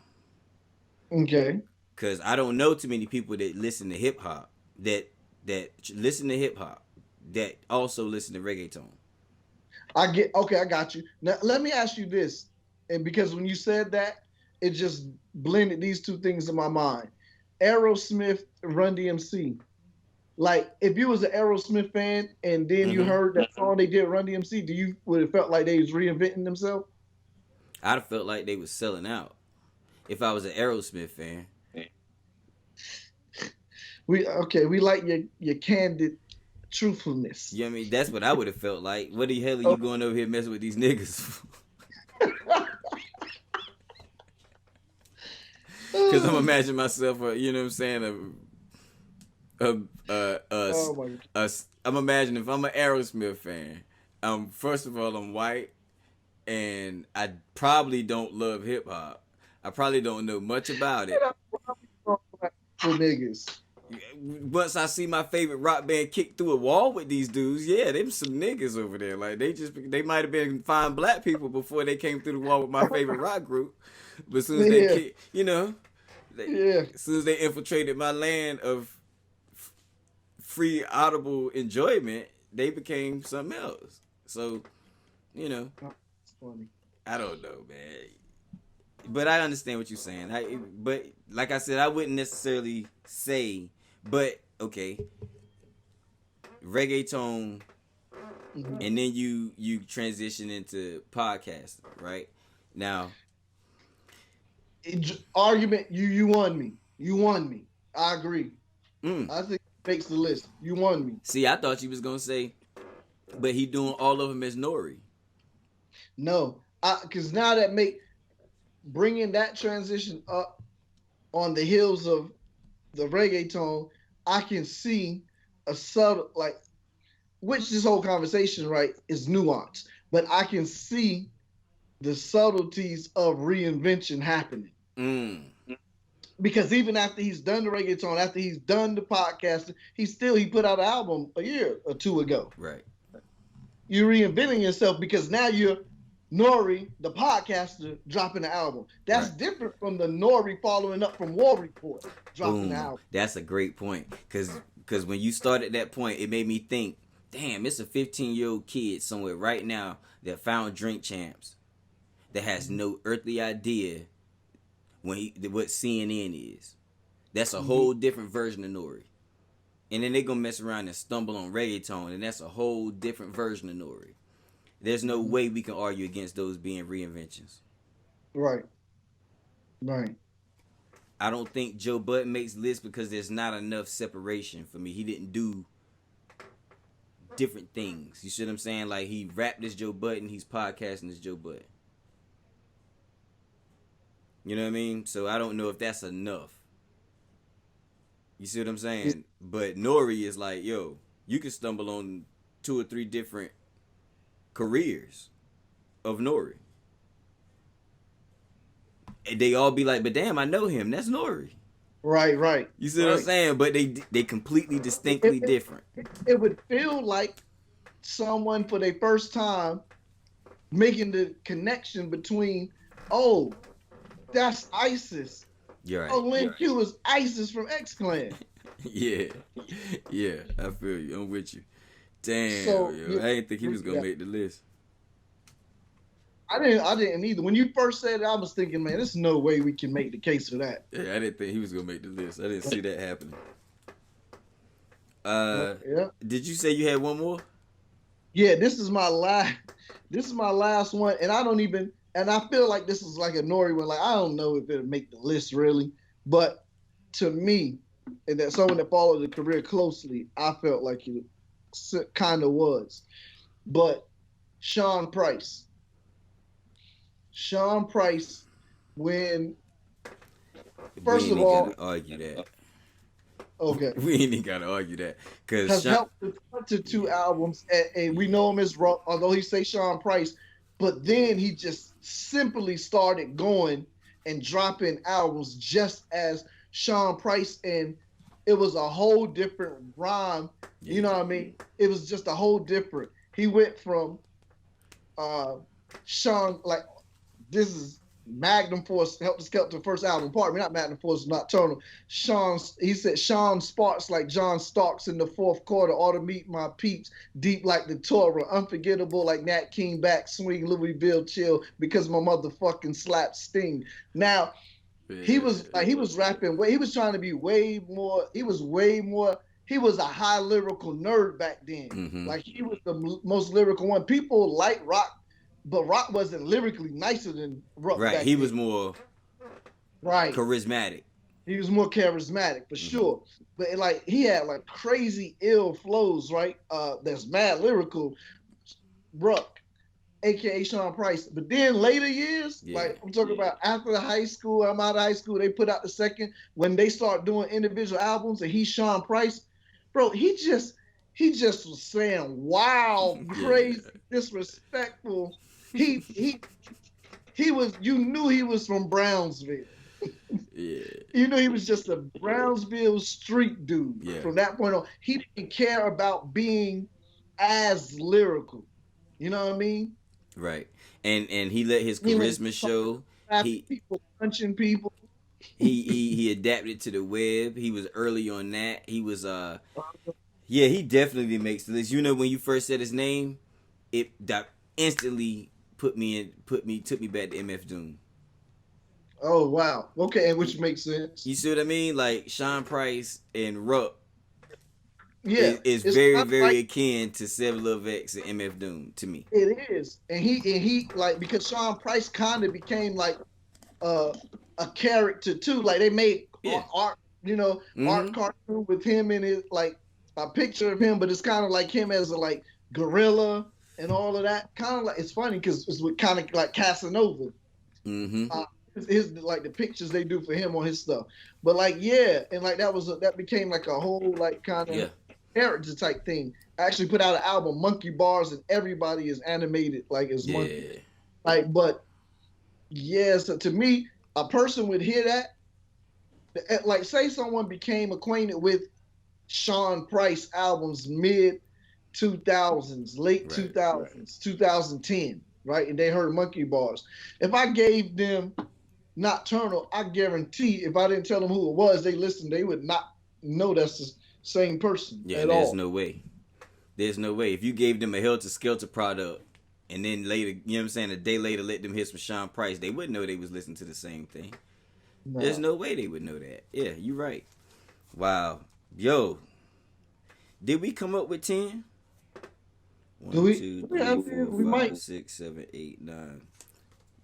Okay. Because I don't know too many people that listen to hip hop that listen to hip hop that also listen to reggaeton. I got you. Now let me ask you this, and because when you said that, it just blended these two things in my mind. Aerosmith, Run DMC. Like, if you was an Aerosmith fan and then you heard that song they did, Run DMC, would have felt like they was reinventing themselves? I'd have felt like they was selling out if I was an Aerosmith fan. We like your candid truthfulness. You know what I mean? That's what I would have felt like. What the hell are you going over here messing with these niggas? Because I'm imagining myself, you know what I'm saying, I'm imagining if I'm an Aerosmith fan, first of all, I'm white, and I probably don't love hip hop. I probably don't know much about it. For niggas. Once I see my favorite rock band kick through a wall with these dudes, yeah, them some niggas over there. Like they might have been fine black people before they came through the wall with my favorite rock group. But as soon as they kick, you know, as soon as they infiltrated my land of free audible enjoyment, they became something else. So, you know, I don't know, man. But I understand what you're saying. But like I said, I wouldn't necessarily say. But okay, reggaeton, and then you transition into podcasting, right? Now, argument, you won me. You won me. I agree. I think it makes the list. You won me. See, I thought you was gonna say, but he doing all of them as Nori. No, because now bringing that transition up on the heels of the reggaeton, I can see a subtle, which this whole conversation, right, is nuanced, but I can see the subtleties of reinvention happening. Because even after he's done the reggaeton, after he's done the podcast, he put out an album a year or two ago. Right. You're reinventing yourself because now you're Nori, the podcaster, dropping the album. That's different from the Nori following up from War Report dropping the album. That's a great point. Because when you started that point, it made me think, damn, it's a 15-year-old kid somewhere right now that found Drink Champs that has no earthly idea what CNN is. That's a whole different version of Nori. And then they're going to mess around and stumble on reggaeton, and that's a whole different version of Nori. There's no way we can argue against those being reinventions. Right. I don't think Joe Budden makes lists because there's not enough separation for me. He didn't do different things. You see what I'm saying? Like, he rapped as Joe Budden, he's podcasting as Joe Budden. You know what I mean? So I don't know if that's enough. You see what I'm saying? But Nori is like, yo, you can stumble on 2 or 3 different careers of Nori. And they all be like, but damn, I know him. That's Nori. Right. You see what I'm saying? But they completely distinctly different. It would feel like someone for their first time making the connection between, oh, that's ISIS. You're right. Oh, Lin Q is ISIS from X-Clan. Yeah, I feel you. I'm with you. Damn, So, yo, I didn't think he was gonna make the list. I didn't either. When you first said it, I was thinking, man, there's no way we can make the case for that. Yeah, I didn't think he was gonna make the list. I didn't see that happening. Did you say you had one more? Yeah, this is my last one, and I feel like this is like a Nori one. Like, I don't know if it'll make the list really, but to me, and that someone that followed the career closely, I felt like it kind of was. But Sean Price, when first of all, gotta argue that. Okay, We ain't even gotta argue that because has helped to 2 albums, and we know him as Rock, although he say Sean Price, but then he just simply started going and dropping albums just as Sean Price, and it was a whole different rhyme. You know what I mean? It was just a whole different. He went from Sean, like, this is Magnum Force, Helter Skelter first album. Pardon me, not Magnum Force, Nocturnal. He said Sean sparks like John Starks in the 4th quarter. Ought to meet my peeps, deep like the Torah, unforgettable like Nat King back swing, Louisville chill because my motherfucking slap sting. Now, he was rapping. He was trying to be way more. He was a high lyrical nerd back then. Mm-hmm. Like, he was the most lyrical one. People like Rock, but Rock wasn't lyrically nicer than Rock. Right, he was more charismatic. He was more charismatic for sure. But like, he had like crazy ill flows, right? That's mad lyrical. Rock, aka Sean Price. But then later years, like I'm talking about after high school, I'm out of high school, they put out the second, when they start doing individual albums and he's Sean Price, bro, he just was saying wild, crazy, disrespectful. He was, you knew he was from Brownsville. You know, he was just a Brownsville street dude. From that point on, he didn't care about being as lyrical. You know what I mean? Right. And he let his charisma show. People punching people. He adapted to the web. He was early on that. He was he definitely makes the list. You know, when you first said his name, that instantly took me back to MFDOOM. Oh wow. Okay, and which makes sense. You see what I mean? Like, Sean Price and Ruck is very, very akin to Zev Love X and MFDOOM to me. It is. And he like, because Sean Price kind of became like a character too. Like, they made art, art cartoon with him in it, like a picture of him, but it's kind of like him as a like gorilla and all of that. Kind of like, it's funny because it's kind of like Casanova. His like the pictures they do for him on his stuff, but like and like that became like a whole like kind of character type thing. I actually put out an album, Monkey Bars, and everybody is animated like as monkey. Like, but Yes, to me, a person would hear that, like say someone became acquainted with Sean Price albums mid 2000s, late Right. 2000s, 2010, right? And they heard Monkey Bars. If I gave them Nocturnal, I guarantee if I didn't tell them who it was, they listened, they would not know that's the same person Yeah, at and there's all. no way. There's no way. If you gave them a Helter Skelter product and then later, you know what I'm saying, a day later let them hear some Sean Price, they wouldn't know they was listening to the same thing. There's No. no way they would know that. Yeah, you're right. Wow. Yo, did we come up with 10? Do 1, we? 2, Yeah, 3, 4, we 5, might. 6, 7, 8, 9.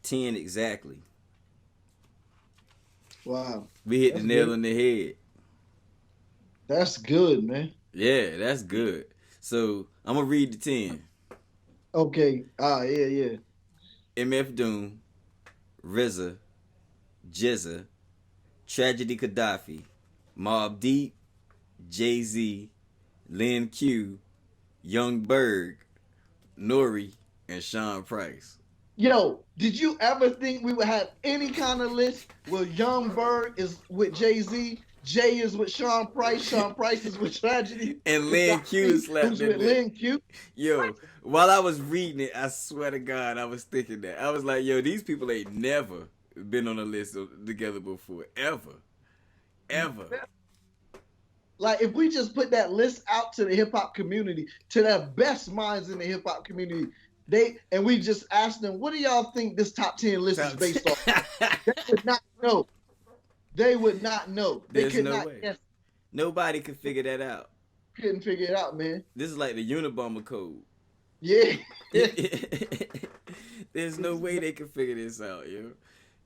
10 exactly. Wow. We hit the That's nail good. on the head. That's good, man. Yeah, that's good. So I'm gonna read the 10. Okay. Yeah, yeah. MFDOOM, RZA, Jizza, Tragedy Gaddafi, Mobb Deep, Jay-Z, Lil Q, Young Berg, Nori, and Sean Price. Yo, did you ever think we would have any kind of list where Young Berg is with Jay-Z, Jay is with Sean Price is with Tragedy, And Lil Q slapped who's in with there. Lin Q? Yo, while I was reading it, I swear to God, I was thinking that. I was like, yo, these people ain't never been on a list together before. Ever. Ever. Like if we just put that list out to the hip hop community, to the best minds in the hip hop community, and we just ask them, what do y'all think this top 10 list is based off? They would not know. They would not know. They There's could no not way. guess. Nobody could figure that out. Couldn't figure it out, man. This is like the Unabomber code. Yeah. There's no way they can figure this out, yo.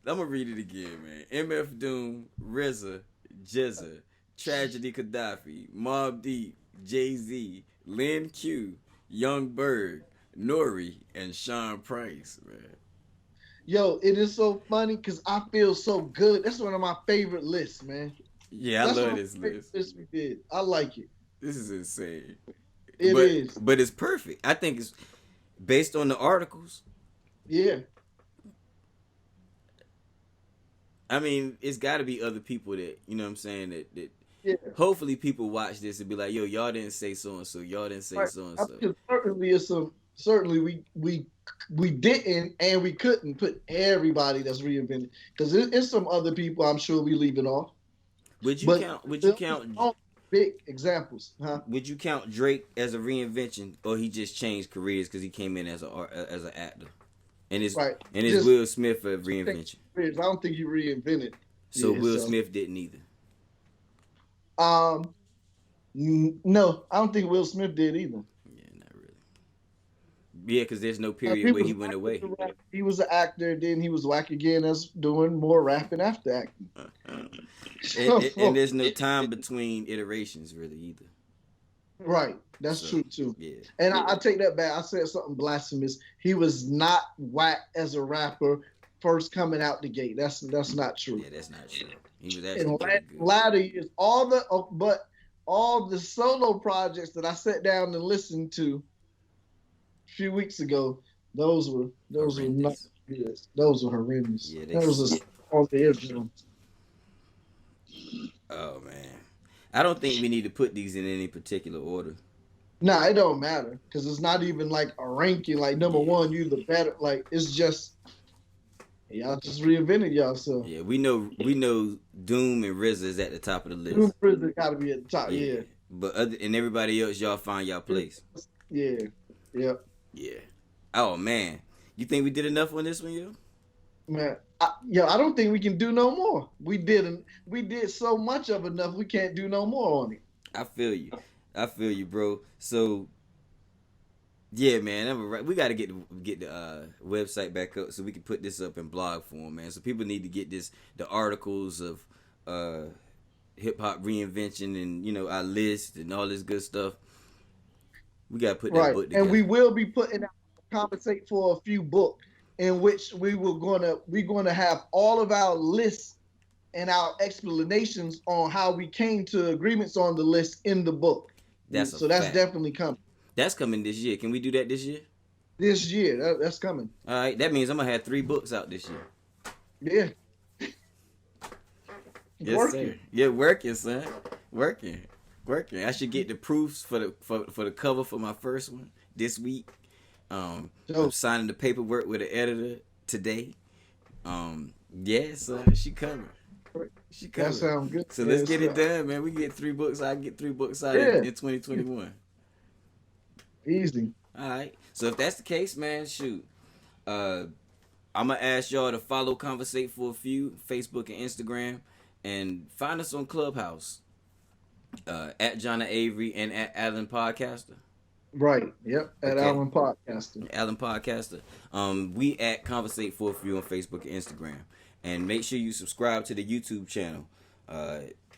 I'm gonna read it again, man. MFDOOM, RZA, Jizza, Tragedy Gaddafi, Mobb Deep, Jay-Z, Lil Q, Young Berg, Nori, and Sean Price, man. Yo, it is so funny because I feel so good. That's one of my favorite lists, man. Yeah, I That's love one of this my favorite list. lists we did. I like it. This is insane. It is. But it's perfect. I think it's based on the articles. Yeah. I mean, it's got to be other people that, you know what I'm saying, that Yeah. hopefully people watch this and be like, yo, y'all didn't say so and so, y'all didn't say Right. so and I so. mean, certainly we didn't and we couldn't put everybody that's reinvented because it's some other people I'm sure we leaving off. Would you But count all big examples, huh? would you count Drake as a reinvention, or he just changed careers because he came in as an actor? And it's Right. and it's Just- Will Smith a reinvention. I don't think he reinvented. So Will himself. Smith didn't either. No, I don't think Will Smith did either. Yeah, not really. Yeah, because there's no period where he went away. He was an actor, then he was whack again as doing more rapping after acting. And there's no time between iterations really either. Right, that's So, true too. Yeah. And I take that back. I said something blasphemous. He was not whack as a rapper first coming out the gate. That's not true. Yeah, that's not true. He was In actually pretty good. latter years, all the solo projects that I sat down and listened to a few weeks ago, those were not Horrendous. good. Those were horrendous. Yeah, That was on the edge. Oh man, I don't think we need to put these in any particular order. Nah, it don't matter because it's not even like a ranking. Like number one, you the better. Like it's just y'all just reinvented yourself. Yeah, we know Doom and RZA is at the top of the list. Doom Prison got to be at the top. Yeah, But and everybody else, y'all find y'all place. yeah, yep. Yeah. Oh man, you think we did enough on this one, yo? Man, I don't think we can do no more. We did so much of enough. We can't do no more on it. I feel you, bro. So, yeah, man, we got to get the website back up so we can put this up in blog form, man. So people need to get the articles of hip hop reinvention and our list and all this good stuff. We got to put that book together. And we will be putting out compensate for a few books in which we're gonna have all of our lists and our explanations on how we came to agreements on the list in the book. That's definitely coming. That's coming this year. Can we do that this year? This year, that's coming. All right, that means I'm gonna have 3 books out this year. Yeah. Yes, Working. sir. Yeah, working, son. Working. I should get the proofs for the cover for my first one this week. I'm signing the paperwork with the editor today. Yeah, son, she coming. That sounds good. So let's get it done, man. We get 3 books. I get 3 books out in 2021. Easy. All right. So if that's the case, man, shoot. I'm gonna ask y'all to follow Conversate for a Few, Facebook and Instagram, and find us on Clubhouse. At Jonna Avery and at Alan Podcaster. Right. Yep. At Okay. Alan Podcaster. Alan Podcaster. We at Conversate for a Few on Facebook and Instagram. And make sure you subscribe to the YouTube channel.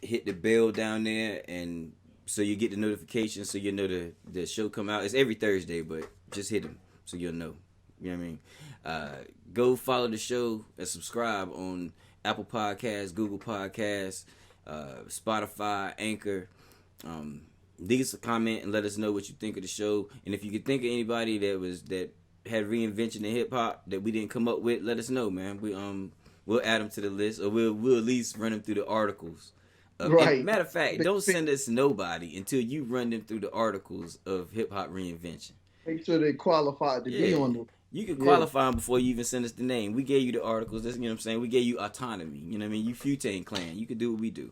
Hit the bell down there, and so you get the notifications, so you know the show come out. It's every Thursday, but just hit them so you'll know. You know what I mean? Go follow the show and subscribe on Apple Podcasts, Google Podcasts, Spotify, Anchor. Leave us a comment and let us know what you think of the show. And if you could think of anybody that had reinvention in hip hop that we didn't come up with, let us know, man. We'll add them to the list, or we'll at least run them through the articles. Right. Matter of fact, don't send us nobody until you run them through the articles of hip hop reinvention. Make sure they qualified to be on them. You can qualify them before you even send us the name. We gave you the articles. That's, you know what I'm saying? We gave you autonomy. You know what I mean? You Futane Clan. You can do what we do.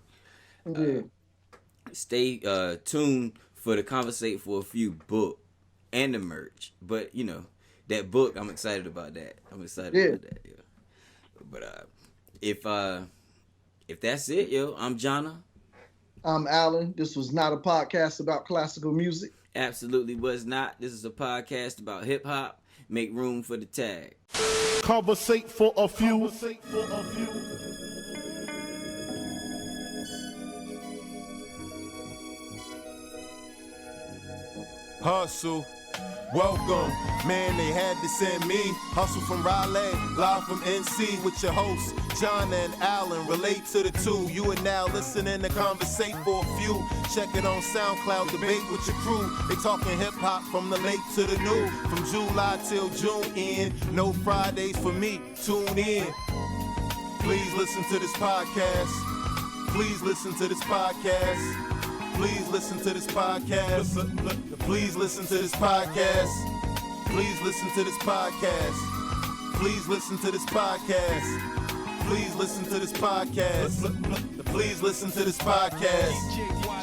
Stay tuned for the Conversate for a Few book and the merch. But, you know, that book, I'm excited about that. About that. Yeah. But if that's it, yo, I'm Jonna. I'm Alan. This was not a podcast about classical music. Absolutely was not. This is a podcast about hip hop. Make room for the tag. Conversate for a few. Hustle, welcome, man, they had to send me. Hustle from Raleigh, live from NC with your hosts, John and Alan. Relate to the two, you are now listening to Conversate for a Few. Check it on SoundCloud, debate with your crew. They talking hip-hop from the late to the new. From July till June end, no Fridays for me, tune in. Please listen to this podcast. Please listen to this podcast. Please listen to this podcast. Please listen to this podcast. Please listen to this podcast. Please listen to this podcast. Please listen to this podcast. Please listen to this podcast.